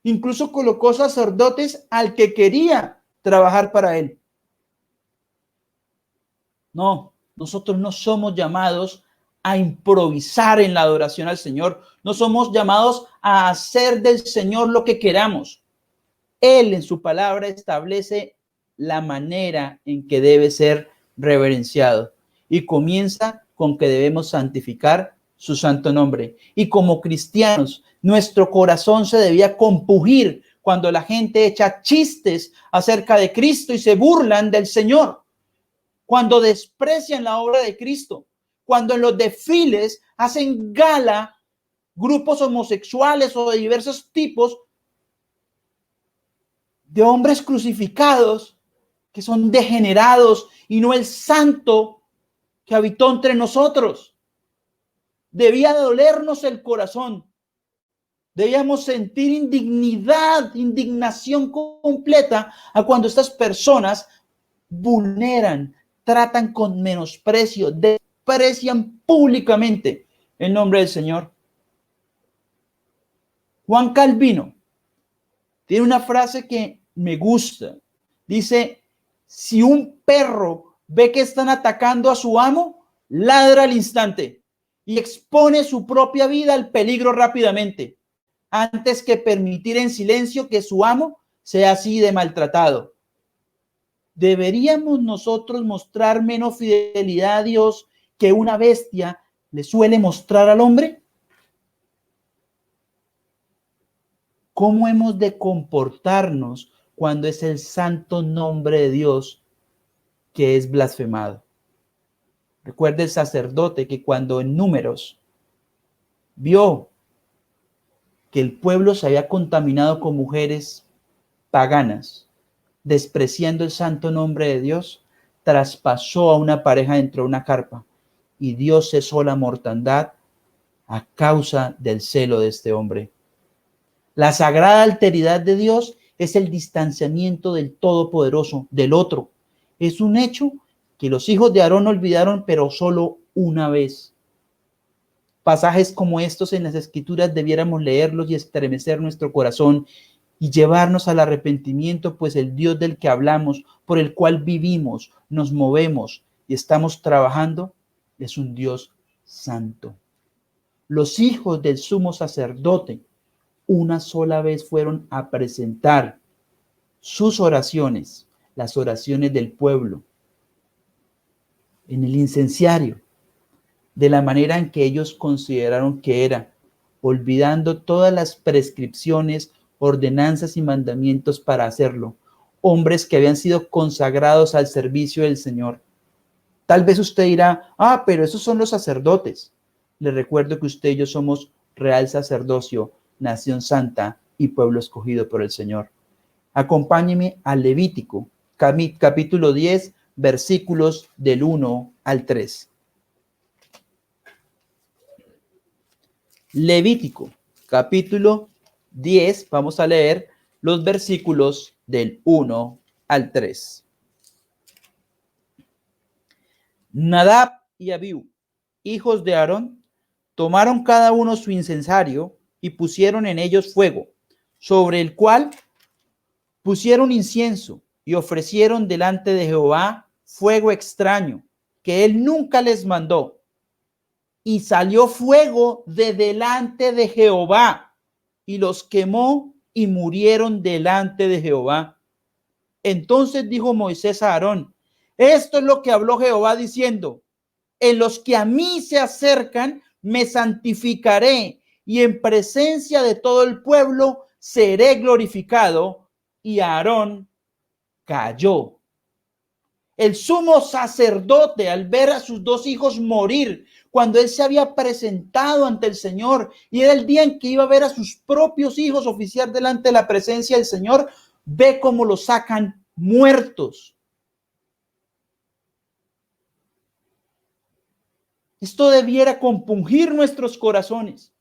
Incluso colocó sacerdotes al que quería trabajar para él. No, nosotros no somos llamados a improvisar en la adoración al Señor. No somos llamados a hacer del Señor lo que queramos. Él en su palabra establece la manera en que debe ser reverenciado y comienza con que debemos santificar su santo nombre. Y como cristianos, nuestro corazón se debía compugir cuando la gente echa chistes acerca de Cristo y se burlan del Señor, cuando desprecian la obra de Cristo, cuando en los desfiles hacen gala grupos homosexuales o de diversos tipos de hombres crucificados que son degenerados y no el santo que habitó entre nosotros. Debía dolernos el corazón. Debíamos sentir indignación completa a cuando estas personas vulneran, tratan con menosprecio, desprecian públicamente el nombre del Señor. Juan Calvino tiene una frase que me gusta. Dice, si un perro ve que están atacando a su amo, ladra al instante y expone su propia vida al peligro rápidamente, antes que permitir en silencio que su amo sea así de maltratado. ¿Deberíamos nosotros mostrar menos fidelidad a Dios que una bestia le suele mostrar al hombre? ¿Cómo hemos de comportarnos cuando es el santo nombre de Dios que es blasfemado? Recuerda el sacerdote que cuando en Números vio que el pueblo se había contaminado con mujeres paganas, despreciando el santo nombre de Dios, traspasó a una pareja dentro de una carpa y Dios cesó la mortandad a causa del celo de este hombre. La sagrada alteridad de Dios es el distanciamiento del Todopoderoso, del otro. Es un hecho que los hijos de Aarón olvidaron, pero solo una vez. Pasajes como estos en las Escrituras debiéramos leerlos y estremecer nuestro corazón y llevarnos al arrepentimiento, pues el Dios del que hablamos, por el cual vivimos, nos movemos y estamos trabajando, es un Dios santo. Los hijos del sumo sacerdote una sola vez fueron a presentar sus oraciones, las oraciones del pueblo, en el incenciario, de la manera en que ellos consideraron que era, olvidando todas las prescripciones, ordenanzas y mandamientos para hacerlo, hombres que habían sido consagrados al servicio del Señor. Tal vez usted dirá, pero esos son los sacerdotes. Le recuerdo que usted y yo somos real sacerdocio, nación santa y pueblo escogido por el Señor. Acompáñeme a Levítico, capítulo 10, versículos del 1 al 3. Levítico, capítulo 10, vamos a leer los versículos del 1 al 3. Nadab y Abiú, hijos de Aarón, tomaron cada uno su incensario y pusieron en ellos fuego, sobre el cual pusieron incienso y ofrecieron delante de Jehová fuego extraño, que él nunca les mandó. Y salió fuego de delante de Jehová, y los quemó y murieron delante de Jehová. Entonces dijo Moisés a Aarón, esto es lo que habló Jehová diciendo, en los que a mí se acercan me santificaré, y en presencia de todo el pueblo seré glorificado. Y Aarón cayó. El sumo sacerdote, al ver a sus dos hijos morir, cuando él se había presentado ante el Señor y era el día en que iba a ver a sus propios hijos oficiar delante de la presencia del Señor, ve cómo los sacan muertos. Esto debiera compungir nuestros corazones.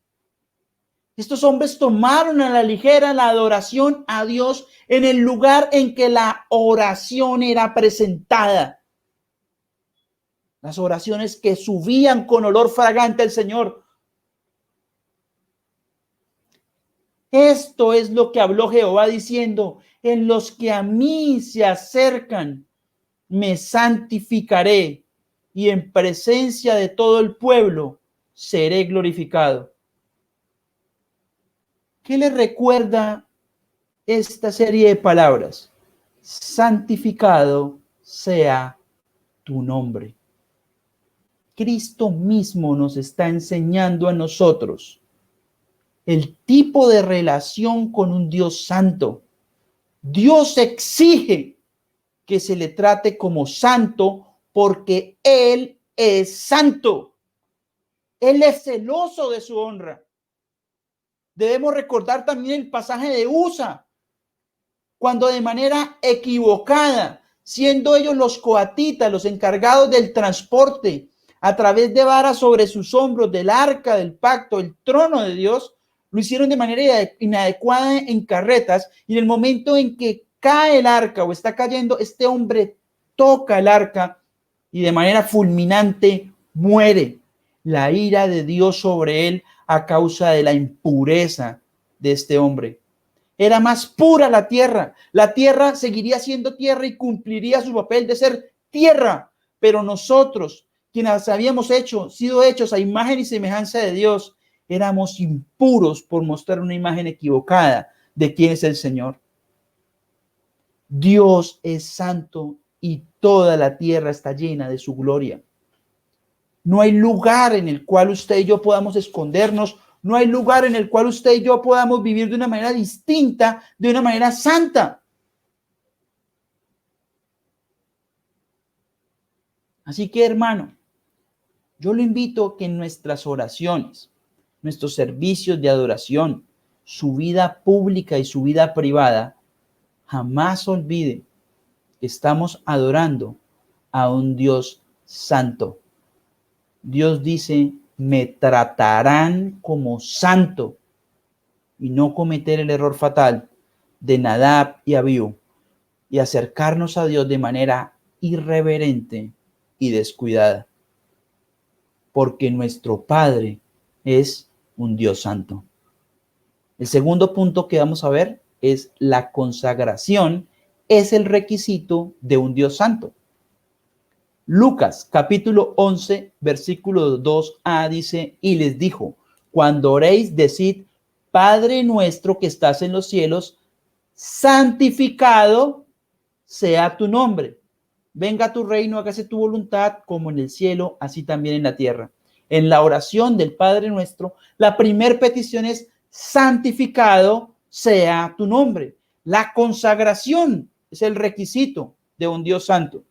Estos hombres tomaron a la ligera la adoración a Dios en el lugar en que la oración era presentada. Las oraciones que subían con olor fragante al Señor. Esto es lo que habló Jehová diciendo, en los que a mí se acercan, me santificaré, y en presencia de todo el pueblo seré glorificado. ¿Qué le recuerda esta serie de palabras? Santificado sea tu nombre. Cristo mismo nos está enseñando a nosotros el tipo de relación con un Dios santo. Dios exige que se le trate como santo porque Él es santo. Él es celoso de su honra. Debemos recordar también el pasaje de Usa, cuando de manera equivocada, siendo ellos los coatitas, los encargados del transporte, a través de varas sobre sus hombros del arca del pacto, el trono de Dios, lo hicieron de manera inadecuada en carretas, y en el momento en que cae el arca o está cayendo, este hombre toca el arca y de manera fulminante muere. La ira de Dios sobre él a causa de la impureza de este hombre. Era más pura la tierra. La tierra seguiría siendo tierra y cumpliría su papel de ser tierra. Pero nosotros, quienes habíamos sido hechos a imagen y semejanza de Dios, éramos impuros por mostrar una imagen equivocada de quién es el Señor. Dios es santo y toda la tierra está llena de su gloria. No hay lugar en el cual usted y yo podamos escondernos. No hay lugar en el cual usted y yo podamos vivir de una manera distinta, de una manera santa. Así que, hermano, yo lo invito a que en nuestras oraciones, nuestros servicios de adoración, su vida pública y su vida privada, jamás olvide que estamos adorando a un Dios santo. Dios dice, me tratarán como santo y no cometer el error fatal de Nadab y Abiú y acercarnos a Dios de manera irreverente y descuidada, porque nuestro Padre es un Dios santo. El segundo punto que vamos a ver es la consagración es el requisito de un Dios santo. Lucas capítulo 11 versículo 2a dice, y les dijo, cuando oréis, decid, Padre nuestro que estás en los cielos, santificado sea tu nombre. Venga tu reino, hágase tu voluntad como en el cielo, así también en la tierra. En la oración del Padre nuestro, la primera petición es santificado sea tu nombre. La consagración es el requisito de un Dios santo.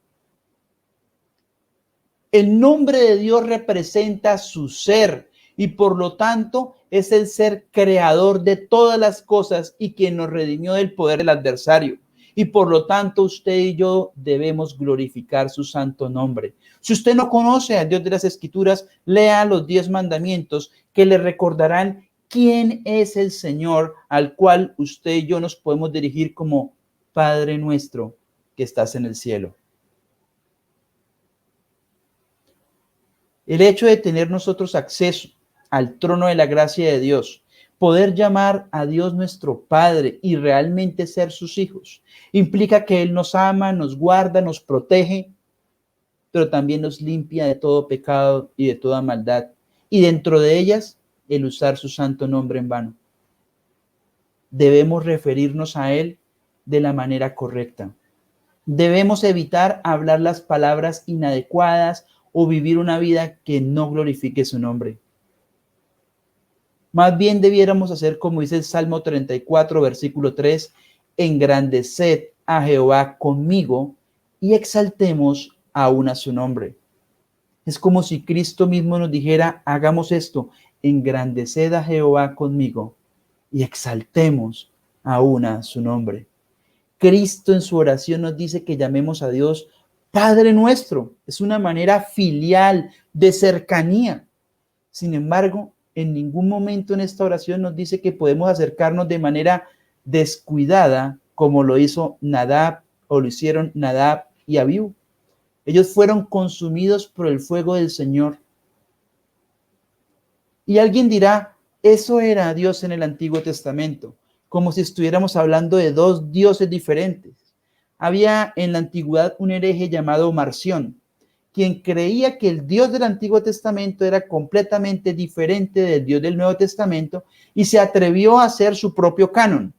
El nombre de Dios representa su ser y por lo tanto es el ser creador de todas las cosas y quien nos redimió del poder del adversario. Y por lo tanto usted y yo debemos glorificar su santo nombre. Si usted no conoce al Dios de las Escrituras, lea los 10 mandamientos que le recordarán quién es el Señor al cual usted y yo nos podemos dirigir como Padre nuestro que estás en el cielo. El hecho de tener nosotros acceso al trono de la gracia de Dios, poder llamar a Dios nuestro Padre y realmente ser sus hijos, implica que Él nos ama, nos guarda, nos protege, pero también nos limpia de todo pecado y de toda maldad. Y dentro de ellas, el usar su santo nombre en vano. Debemos referirnos a Él de la manera correcta. Debemos evitar hablar las palabras inadecuadas o vivir una vida que no glorifique su nombre. Más bien debiéramos hacer como dice el Salmo 34, versículo 3, engrandeced a Jehová conmigo y exaltemos aún a su nombre. Es como si Cristo mismo nos dijera, hagamos esto, engrandeced a Jehová conmigo y exaltemos aún a su nombre. Cristo en su oración nos dice que llamemos a Dios Padre nuestro. Es una manera filial de cercanía. Sin embargo, en ningún momento en esta oración nos dice que podemos acercarnos de manera descuidada como lo hizo Nadab o lo hicieron Nadab y Abiú. Ellos fueron consumidos por el fuego del Señor. Y alguien dirá, eso era Dios en el Antiguo Testamento, como si estuviéramos hablando de dos dioses diferentes. Había en la antigüedad un hereje llamado Marción, quien creía que el Dios del Antiguo Testamento era completamente diferente del Dios del Nuevo Testamento y se atrevió a hacer su propio canon,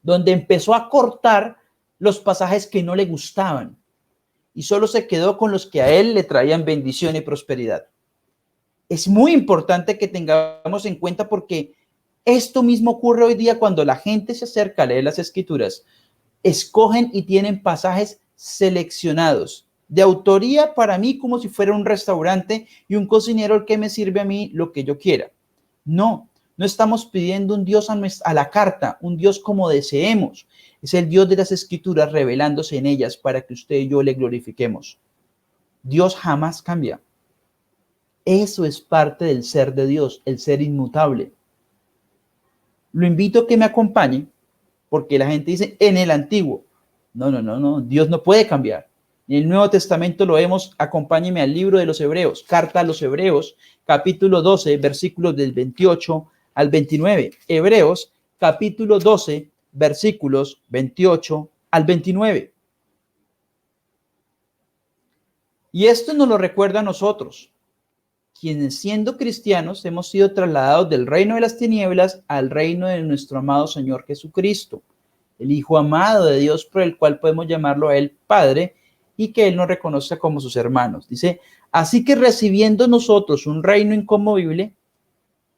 donde empezó a cortar los pasajes que no le gustaban y solo se quedó con los que a él le traían bendición y prosperidad. Es muy importante que tengamos en cuenta porque esto mismo ocurre hoy día cuando la gente se acerca a leer las Escrituras. Escogen y tienen pasajes seleccionados de autoría para mí como si fuera un restaurante y un cocinero el que me sirve a mí lo que yo quiera. No estamos pidiendo un Dios a la carta, un Dios como deseemos. Es el Dios de las Escrituras revelándose en ellas para que usted y yo le glorifiquemos. Dios jamás cambia. Eso es parte del ser de Dios, el ser inmutable. Lo invito a que me acompañe porque la gente dice en el Antiguo. No, Dios no puede cambiar. En el Nuevo Testamento lo vemos, acompáñeme al libro de los Hebreos, carta a los Hebreos, capítulo 12, versículos del 28 al 29. Hebreos, capítulo 12, versículos 28 al 29. Y esto nos lo recuerda a nosotros, quienes siendo cristianos hemos sido trasladados del reino de las tinieblas al reino de nuestro amado Señor Jesucristo, el Hijo amado de Dios, por el cual podemos llamarlo a Él Padre, y que Él nos reconoce como sus hermanos. Dice, así que recibiendo nosotros un reino inconmovible,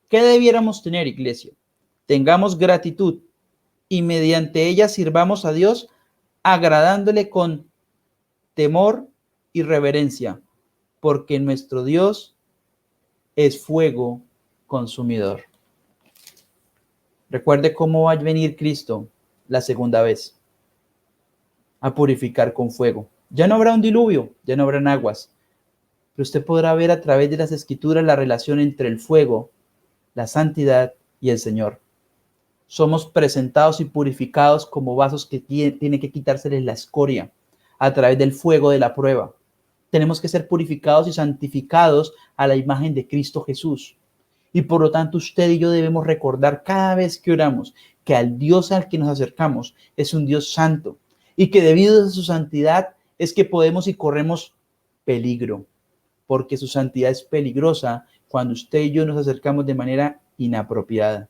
¿qué debiéramos tener, iglesia? Tengamos gratitud y mediante ella sirvamos a Dios, agradándole con temor y reverencia, porque nuestro Dios es fuego consumidor. Recuerde cómo va a venir Cristo la segunda vez, a purificar con fuego. Ya no habrá un diluvio, ya no habrán aguas, pero usted podrá ver a través de las escrituras la relación entre el fuego, la santidad y el Señor. Somos presentados y purificados como vasos que tiene que quitárseles la escoria a través del fuego de la prueba. Tenemos que ser purificados y santificados a la imagen de Cristo Jesús. Y por lo tanto usted y yo debemos recordar cada vez que oramos que al Dios al que nos acercamos es un Dios santo y que debido a su santidad es que podemos y corremos peligro, porque su santidad es peligrosa cuando usted y yo nos acercamos de manera inapropiada.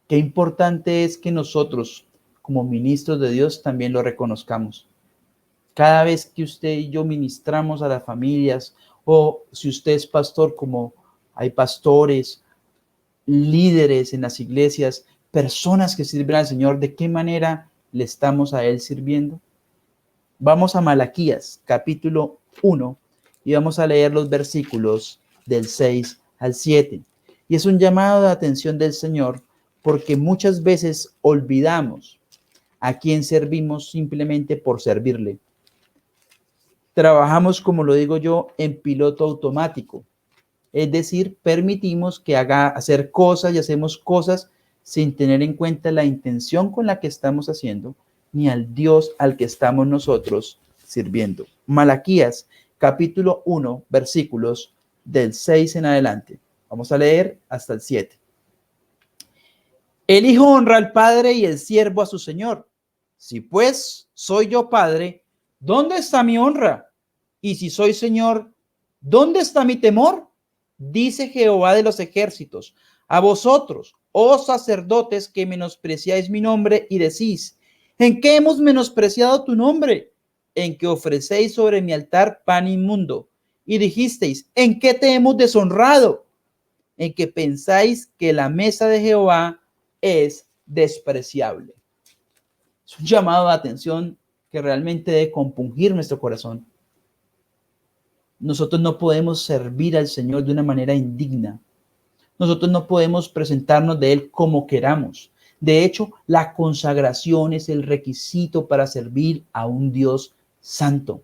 Qué importante es que nosotros, como ministros de Dios, también lo reconozcamos. Cada vez que usted y yo ministramos a las familias, o si usted es pastor, como hay pastores, líderes en las iglesias, personas que sirven al Señor, ¿de qué manera le estamos a Él sirviendo? Vamos a Malaquías, capítulo 1, y vamos a leer los versículos del 6 al 7. Y es un llamado de atención del Señor, porque muchas veces olvidamos a quién servimos simplemente por servirle. Trabajamos, como lo digo yo, en piloto automático. Es decir, permitimos que hacer cosas y hacemos cosas sin tener en cuenta la intención con la que estamos haciendo, ni al Dios al que estamos nosotros sirviendo. Malaquías, capítulo 1, versículos del 6 en adelante. Vamos a leer hasta el 7. El hijo honra al padre y el siervo a su señor. Si pues soy yo padre, ¿dónde está mi honra? Y si soy señor, ¿dónde está mi temor? Dice Jehová de los ejércitos, a vosotros, oh sacerdotes, que menospreciáis mi nombre y decís, ¿en qué hemos menospreciado tu nombre? En que ofrecéis sobre mi altar pan inmundo. Y dijisteis, ¿en qué te hemos deshonrado? En que pensáis que la mesa de Jehová es despreciable. Es un llamado de atención que realmente debe compungir nuestro corazón. Nosotros no podemos servir al Señor de una manera indigna. Nosotros no podemos presentarnos de Él como queramos. De hecho, la consagración es el requisito para servir a un Dios santo.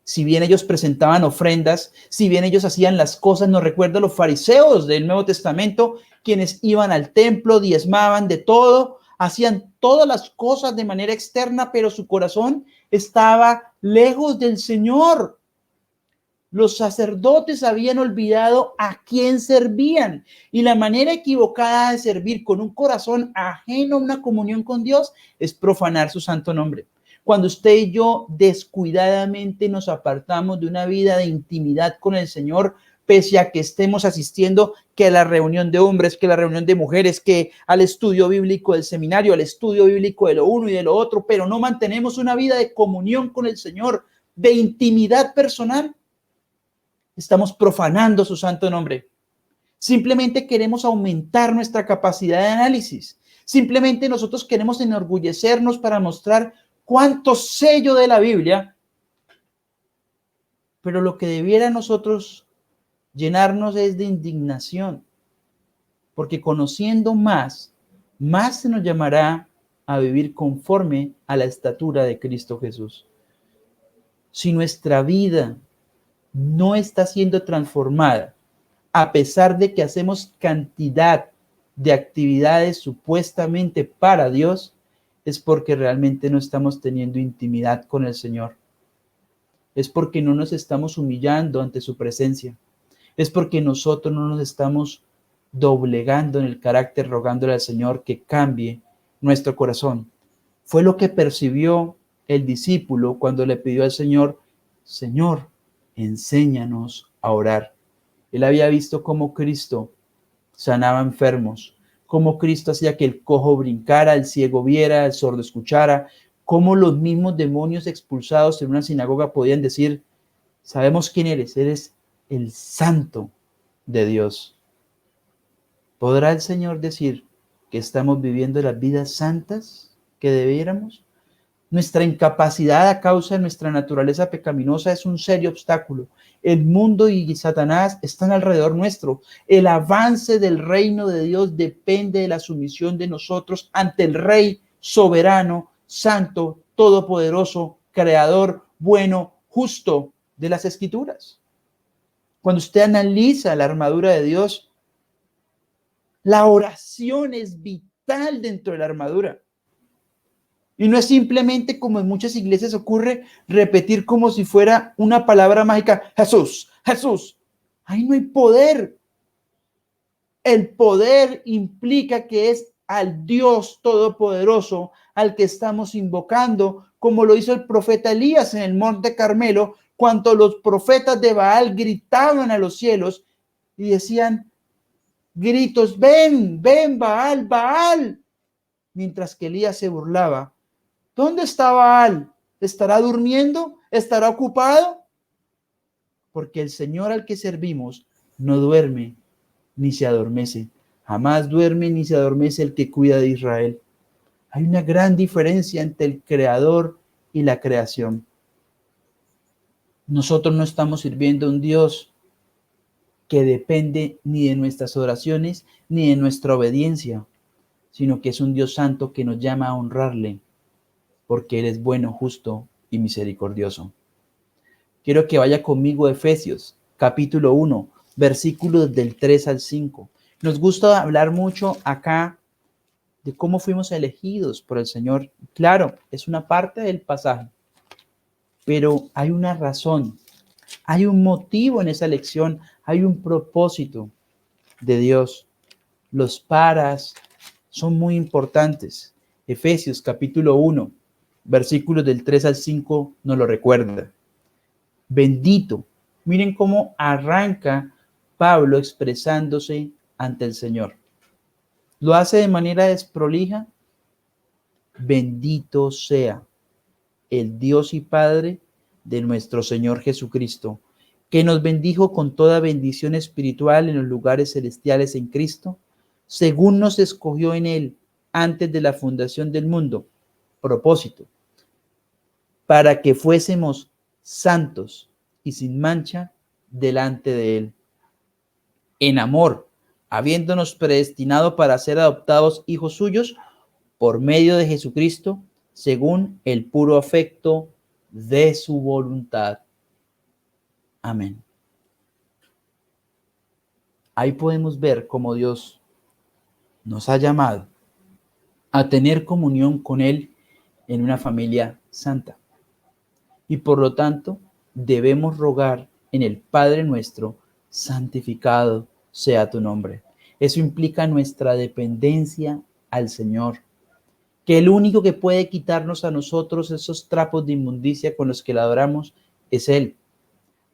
Si bien ellos presentaban ofrendas, si bien ellos hacían las cosas, nos recuerda a los fariseos del Nuevo Testamento, quienes iban al templo, diezmaban de todo, hacían todas las cosas de manera externa, pero su corazón estaba lejos del Señor. Los sacerdotes habían olvidado a quién servían y la manera equivocada de servir con un corazón ajeno a una comunión con Dios es profanar su santo nombre. Cuando usted y yo descuidadamente nos apartamos de una vida de intimidad con el Señor, pese a que estemos asistiendo que a la reunión de hombres, que a la reunión de mujeres, que al estudio bíblico del seminario, al estudio bíblico de lo uno y de lo otro, pero no mantenemos una vida de comunión con el Señor, de intimidad personal, estamos profanando su santo nombre. Simplemente queremos aumentar nuestra capacidad de análisis. Simplemente nosotros queremos enorgullecernos para mostrar cuánto sé yo de la Biblia, pero lo que debiera nosotros llenarnos es de indignación, porque conociendo más se nos llamará a vivir conforme a la estatura de Cristo Jesús. Si nuestra vida no está siendo transformada, a pesar de que hacemos cantidad de actividades supuestamente para Dios, es porque realmente no estamos teniendo intimidad con el Señor. Es porque no nos estamos humillando ante su presencia. Es porque nosotros no nos estamos doblegando en el carácter, rogándole al Señor que cambie nuestro corazón. Fue lo que percibió el discípulo cuando le pidió al Señor Señor, enséñanos a orar. Él había visto cómo Cristo sanaba enfermos, cómo Cristo hacía que el cojo brincara, el ciego viera, el sordo escuchara, cómo los mismos demonios expulsados en una sinagoga podían decir: sabemos quién eres, eres el Santo de Dios. ¿Podrá el Señor decir que estamos viviendo las vidas santas que debiéramos? Nuestra incapacidad a causa de nuestra naturaleza pecaminosa es un serio obstáculo. El mundo y Satanás están alrededor nuestro. El avance del reino de Dios depende de la sumisión de nosotros ante el Rey soberano, santo, todopoderoso, creador, bueno, justo de las Escrituras. Cuando usted analiza la armadura de Dios, la oración es vital dentro de la armadura. Y no es simplemente, como en muchas iglesias ocurre, repetir como si fuera una palabra mágica: Jesús, Jesús. Ahí no hay poder. El poder implica que es al Dios Todopoderoso al que estamos invocando, como lo hizo el profeta Elías en el Monte Carmelo, cuando los profetas de Baal gritaban a los cielos y decían gritos: ven, ven, Baal, Baal. Mientras que Elías se burlaba: ¿dónde está Baal? ¿Estará durmiendo? ¿Estará ocupado? Porque el Señor al que servimos no duerme ni se adormece. Jamás duerme ni se adormece el que cuida de Israel. Hay una gran diferencia entre el Creador y la creación. Nosotros no estamos sirviendo a un Dios que depende ni de nuestras oraciones ni de nuestra obediencia, sino que es un Dios santo que nos llama a honrarle, porque Él es bueno, justo y misericordioso. Quiero que vaya conmigo a Efesios, capítulo 1, versículos del 3 al 5. Nos gusta hablar mucho acá de cómo fuimos elegidos por el Señor. Claro, es una parte del pasaje, pero hay una razón, hay un motivo en esa elección, hay un propósito de Dios. Los paras son muy importantes. Efesios, capítulo 1, versículos del 3 al 5 nos lo recuerda. Bendito. Miren cómo arranca Pablo expresándose ante el Señor. Lo hace de manera desprolija. Bendito sea el Dios y Padre de nuestro Señor Jesucristo, que nos bendijo con toda bendición espiritual en los lugares celestiales en Cristo, según nos escogió en Él antes de la fundación del mundo. Propósito: para que fuésemos santos y sin mancha delante de Él. En amor, habiéndonos predestinado para ser adoptados hijos suyos por medio de Jesucristo, según el puro afecto de su voluntad. Amén. Ahí podemos ver cómo Dios nos ha llamado a tener comunión con Él en una familia santa. Y por lo tanto, debemos rogar en el Padre nuestro: santificado sea tu nombre. Eso implica nuestra dependencia al Señor, que el único que puede quitarnos a nosotros esos trapos de inmundicia con los que le adoramos es Él.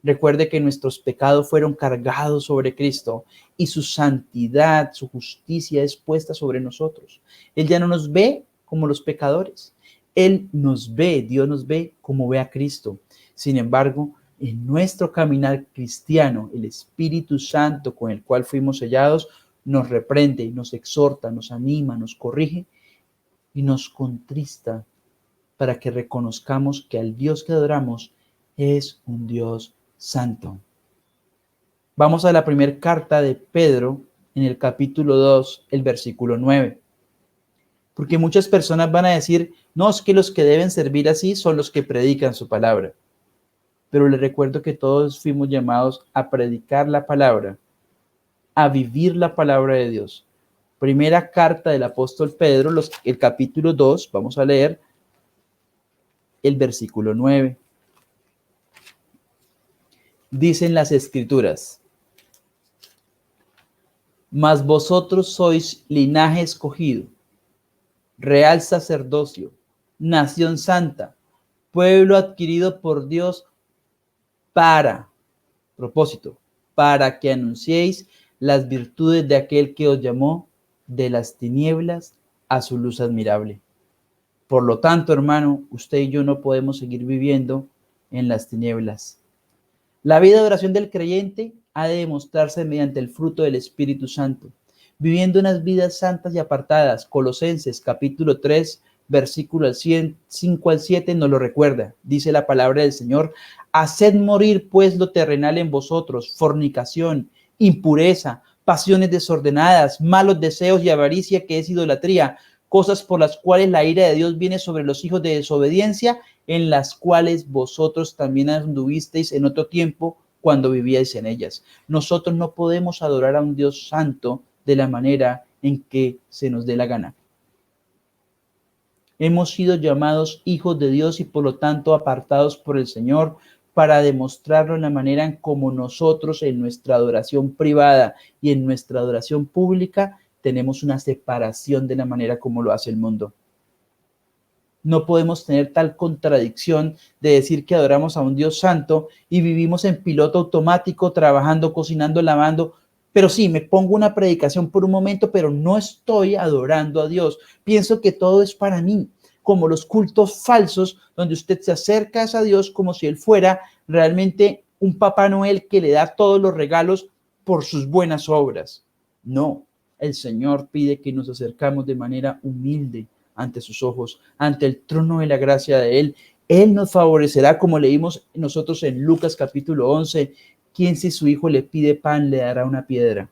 Recuerde que nuestros pecados fueron cargados sobre Cristo y su santidad, su justicia es puesta sobre nosotros. Él ya no nos ve como los pecadores. Él nos ve, Dios nos ve como ve a Cristo. Sin embargo, en nuestro caminar cristiano, el Espíritu Santo con el cual fuimos sellados nos reprende, nos exhorta, nos anima, nos corrige y nos contrista para que reconozcamos que al Dios que adoramos es un Dios santo. Vamos a la primera carta de Pedro en el capítulo 2, el versículo 9. Porque muchas personas van a decir: no, es que los que deben servir así son los que predican su palabra. Pero les recuerdo que todos fuimos llamados a predicar la palabra, a vivir la palabra de Dios. Primera carta del apóstol Pedro, el capítulo 2, vamos a leer el versículo 9. Dicen las Escrituras: mas vosotros sois linaje escogido, real sacerdocio, nación santa, pueblo adquirido por Dios, para, propósito, para que anunciéis las virtudes de aquel que os llamó de las tinieblas a su luz admirable. Por lo tanto, hermano, usted y yo no podemos seguir viviendo en las tinieblas. La vida de oración del creyente ha de demostrarse mediante el fruto del Espíritu Santo, viviendo unas vidas santas y apartadas. Colosenses capítulo 3, versículo 5 al 7 nos lo recuerda. Dice la palabra del Señor: haced morir pues lo terrenal en vosotros, fornicación, impureza, pasiones desordenadas, malos deseos y avaricia, que es idolatría, cosas por las cuales la ira de Dios viene sobre los hijos de desobediencia, en las cuales vosotros también anduvisteis en otro tiempo cuando vivíais en ellas. Nosotros no podemos adorar a un Dios santo de la manera en que se nos dé la gana. Hemos sido llamados hijos de Dios y por lo tanto apartados por el Señor para demostrarlo en la manera en como nosotros en nuestra adoración privada y en nuestra adoración pública tenemos una separación de la manera como lo hace el mundo. No podemos tener tal contradicción de decir que adoramos a un Dios santo y vivimos en piloto automático, trabajando, cocinando, lavando. Pero sí, me pongo una predicación por un momento, pero no estoy adorando a Dios. Pienso que todo es para mí, como los cultos falsos, donde usted se acerca a Dios como si Él fuera realmente un Papá Noel que le da todos los regalos por sus buenas obras. No, el Señor pide que nos acercamos de manera humilde ante sus ojos, ante el trono de la gracia de Él. Él nos favorecerá, como leímos nosotros en Lucas capítulo 11, quien si su hijo le pide pan, le dará una piedra,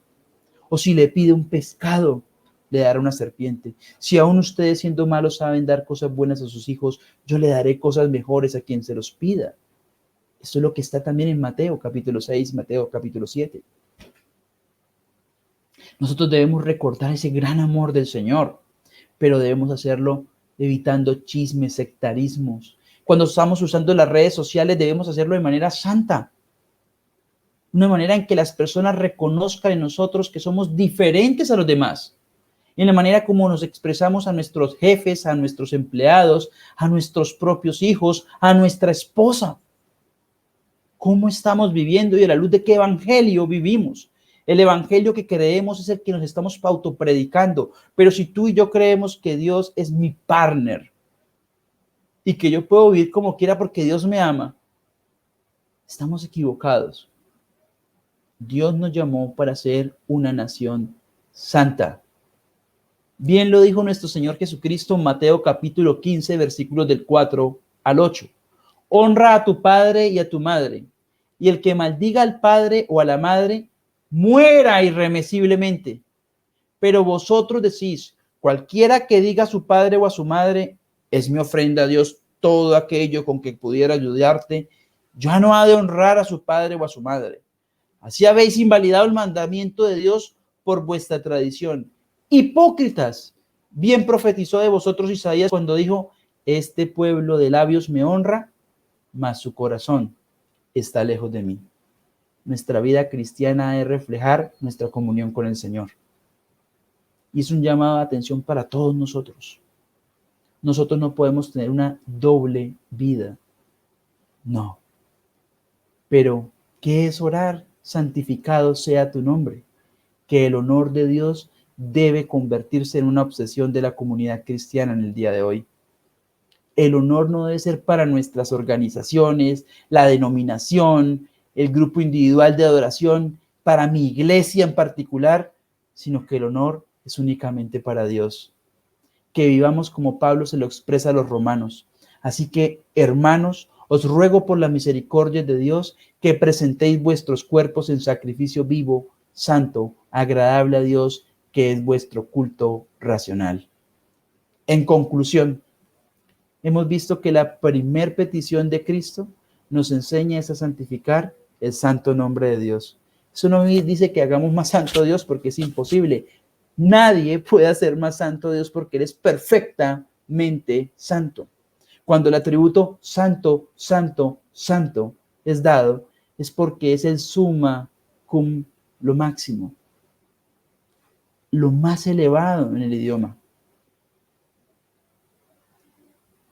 o si le pide un pescado, le dará una serpiente. Si aún ustedes siendo malos saben dar cosas buenas a sus hijos, yo le daré cosas mejores a quien se los pida. Esto es lo que está también en Mateo capítulo 6, Mateo capítulo 7. Nosotros debemos recordar ese gran amor del Señor, pero debemos hacerlo evitando chismes, sectarismos. Cuando estamos usando las redes sociales, debemos hacerlo de manera santa, una manera en que las personas reconozcan en nosotros que somos diferentes a los demás, en la manera como nos expresamos a nuestros jefes, a nuestros empleados, a nuestros propios hijos, a nuestra esposa. ¿Cómo estamos viviendo y a la luz de qué evangelio vivimos? El evangelio que creemos es el que nos estamos autopredicando. Pero si tú y yo creemos que Dios es mi partner y que yo puedo vivir como quiera porque Dios me ama, estamos equivocados. Dios nos llamó para ser una nación santa. Bien lo dijo nuestro Señor Jesucristo en Mateo capítulo 15, versículos del 4 al 8. Honra a tu padre y a tu madre, y el que maldiga al padre o a la madre, muera irremisiblemente. Pero vosotros decís, cualquiera que diga a su padre o a su madre, es mi ofrenda a Dios todo aquello con que pudiera ayudarte, ya no ha de honrar a su padre o a su madre. Así habéis invalidado el mandamiento de Dios por vuestra tradición. Hipócritas, bien profetizó de vosotros Isaías cuando dijo, este pueblo de labios me honra, mas su corazón está lejos de mí. Nuestra vida cristiana es reflejar nuestra comunión con el Señor. Y es un llamado de atención para todos nosotros. Nosotros no podemos tener una doble vida. No. Pero, ¿qué es orar? Santificado sea tu nombre. Que el honor de Dios debe convertirse en una obsesión de la comunidad cristiana en el día de hoy. El honor no debe ser para nuestras organizaciones, la denominación, el grupo individual de adoración, para mi iglesia en particular, sino que el honor es únicamente para Dios. Que vivamos como Pablo se lo expresa a los romanos. Así que, hermanos, os ruego por la misericordia de Dios que presentéis vuestros cuerpos en sacrificio vivo, santo, agradable a Dios, que es vuestro culto racional. En conclusión, hemos visto que la primer petición de Cristo nos enseña a santificar el santo nombre de Dios. Eso no dice que hagamos más santo a Dios porque es imposible. Nadie puede hacer más santo a Dios porque Él es perfectamente santo. Cuando el atributo santo, santo, santo es dado, es porque es el summa cum lo máximo, lo más elevado en el idioma.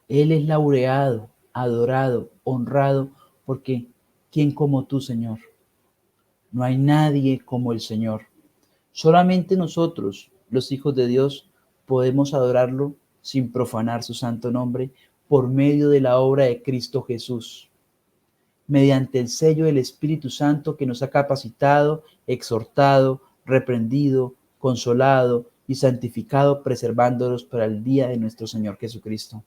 Él es laureado, adorado, honrado, porque ¿Quién como tú, Señor? No hay nadie como el Señor. Solamente nosotros, los hijos de Dios, podemos adorarlo sin profanar su santo nombre por medio de la obra de Cristo Jesús, mediante el sello del Espíritu Santo que nos ha capacitado, exhortado, reprendido, consolado y santificado, preservándolos para el día de nuestro Señor Jesucristo.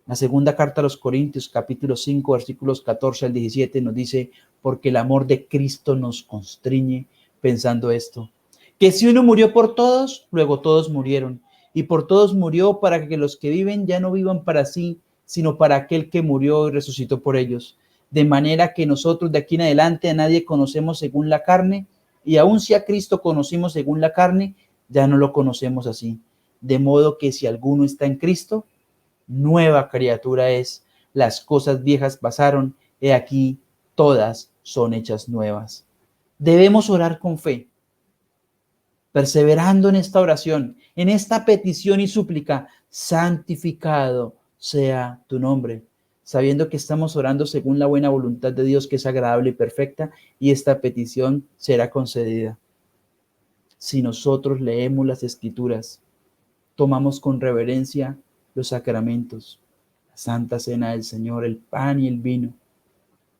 La segunda carta a los Corintios, capítulo 5, versículos 14 al 17, nos dice: porque el amor de Cristo nos constriñe, pensando esto, que si uno murió por todos, luego todos murieron, y por todos murió para que los que viven ya no vivan para sí, sino para aquel que murió y resucitó por ellos. De manera que nosotros de aquí en adelante a nadie conocemos según la carne, y aun si a Cristo conocimos según la carne, ya no lo conocemos así. De modo que si alguno está en Cristo, nueva criatura es, las cosas viejas pasaron, he aquí, todas son hechas nuevas. Debemos orar con fe, perseverando en esta oración, en esta petición y súplica: santificado sea tu nombre, sabiendo que estamos orando según la buena voluntad de Dios, que es agradable y perfecta, y esta petición será concedida. Si nosotros leemos las Escrituras, tomamos con reverencia los sacramentos, la Santa Cena del Señor, el pan y el vino,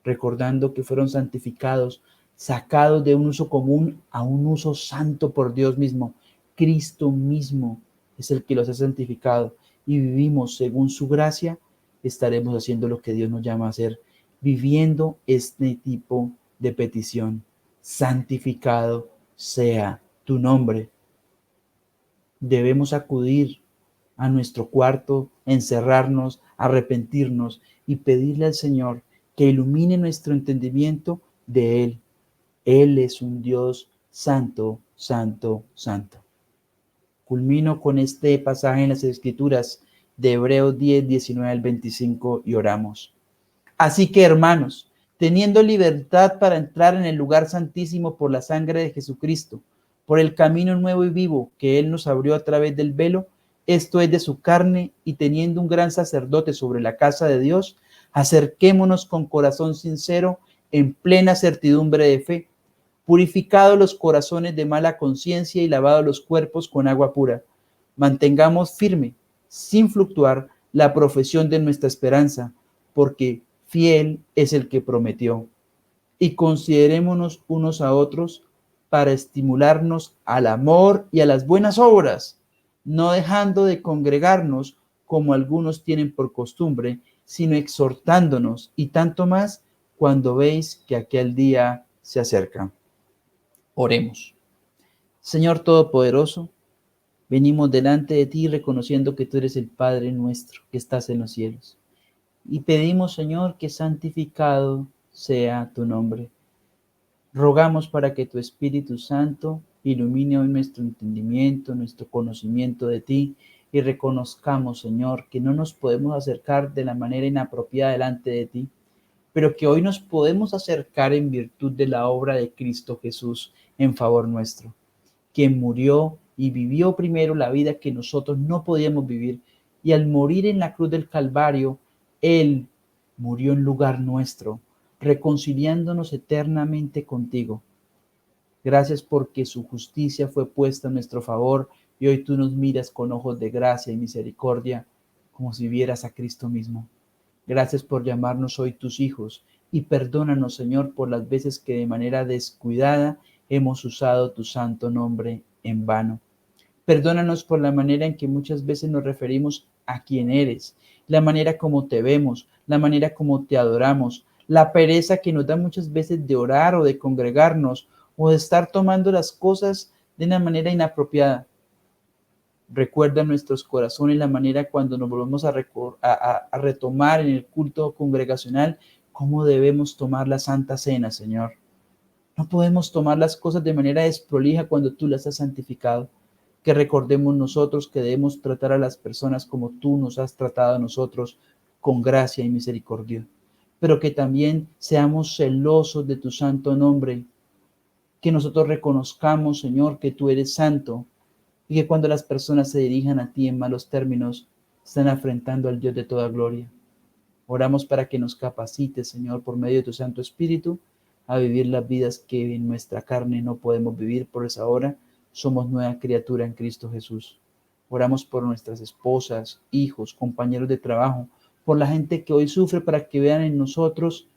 recordando que fueron santificados, sacados de un uso común a un uso santo por Dios mismo. Cristo mismo es el que los ha santificado y vivimos según su gracia, estaremos haciendo lo que Dios nos llama a hacer, viviendo este tipo de petición: santificado sea tu nombre. Debemos acudir a nuestro cuarto, encerrarnos, arrepentirnos y pedirle al Señor que ilumine nuestro entendimiento de Él. Él es un Dios santo, santo, santo. Culmino con este pasaje en las Escrituras de Hebreos 10, 19 al 25 y oramos. Así que, hermanos, teniendo libertad para entrar en el lugar santísimo por la sangre de Jesucristo, por el camino nuevo y vivo que Él nos abrió a través del velo, esto es de su carne, y teniendo un gran sacerdote sobre la casa de Dios, acerquémonos con corazón sincero, en plena certidumbre de fe, purificados los corazones de mala conciencia y lavados los cuerpos con agua pura. Mantengamos firme, sin fluctuar, la profesión de nuestra esperanza, porque fiel es el que prometió. Y considerémonos unos a otros para estimularnos al amor y a las buenas obras, no dejando de congregarnos como algunos tienen por costumbre, sino exhortándonos, y tanto más cuando veis que aquel día se acerca. Oremos. Señor Todopoderoso, venimos delante de ti reconociendo que tú eres el Padre nuestro que estás en los cielos. Y pedimos, Señor, que santificado sea tu nombre. Rogamos para que tu Espíritu Santo ilumine hoy nuestro entendimiento, nuestro conocimiento de ti, y reconozcamos, Señor, que no nos podemos acercar de la manera inapropiada delante de ti, pero que hoy nos podemos acercar en virtud de la obra de Cristo Jesús en favor nuestro, quien murió y vivió primero la vida que nosotros no podíamos vivir, y al morir en la cruz del Calvario, Él murió en lugar nuestro, reconciliándonos eternamente contigo. Gracias porque su justicia fue puesta a nuestro favor, y hoy tú nos miras con ojos de gracia y misericordia, como si vieras a Cristo mismo. Gracias por llamarnos hoy tus hijos, y perdónanos, Señor, por las veces que de manera descuidada hemos usado tu santo nombre en vano. Perdónanos por la manera en que muchas veces nos referimos a quién eres, la manera como te vemos, la manera como te adoramos, la pereza que nos da muchas veces de orar o de congregarnos o de estar tomando las cosas de una manera inapropiada. Recuerda en nuestros corazones la manera cuando nos volvemos a retomar en el culto congregacional, cómo debemos tomar la Santa Cena, Señor. No podemos tomar las cosas de manera desprolija cuando tú las has santificado. Que recordemos nosotros que debemos tratar a las personas como tú nos has tratado a nosotros, con gracia y misericordia. Pero que también seamos celosos de tu santo nombre. Que nosotros reconozcamos, Señor, que tú eres santo, y que cuando las personas se dirijan a ti en malos términos, están afrentando al Dios de toda gloria. Oramos para que nos capacites, Señor, por medio de tu Santo Espíritu, a vivir las vidas que en nuestra carne no podemos vivir. Por esa hora somos nueva criatura en Cristo Jesús. Oramos por nuestras esposas, hijos, compañeros de trabajo, por la gente que hoy sufre, para que vean en nosotros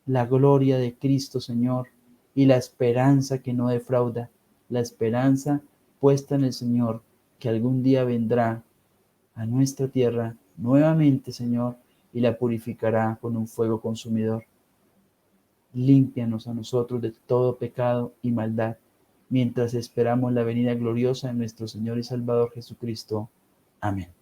la gloria de Cristo, Señor, y la esperanza que no defrauda, la esperanza puesta en el Señor, que algún día vendrá a nuestra tierra nuevamente, Señor, y la purificará con un fuego consumidor. Límpianos a nosotros de todo pecado y maldad, mientras esperamos la venida gloriosa de nuestro Señor y Salvador Jesucristo. Amén.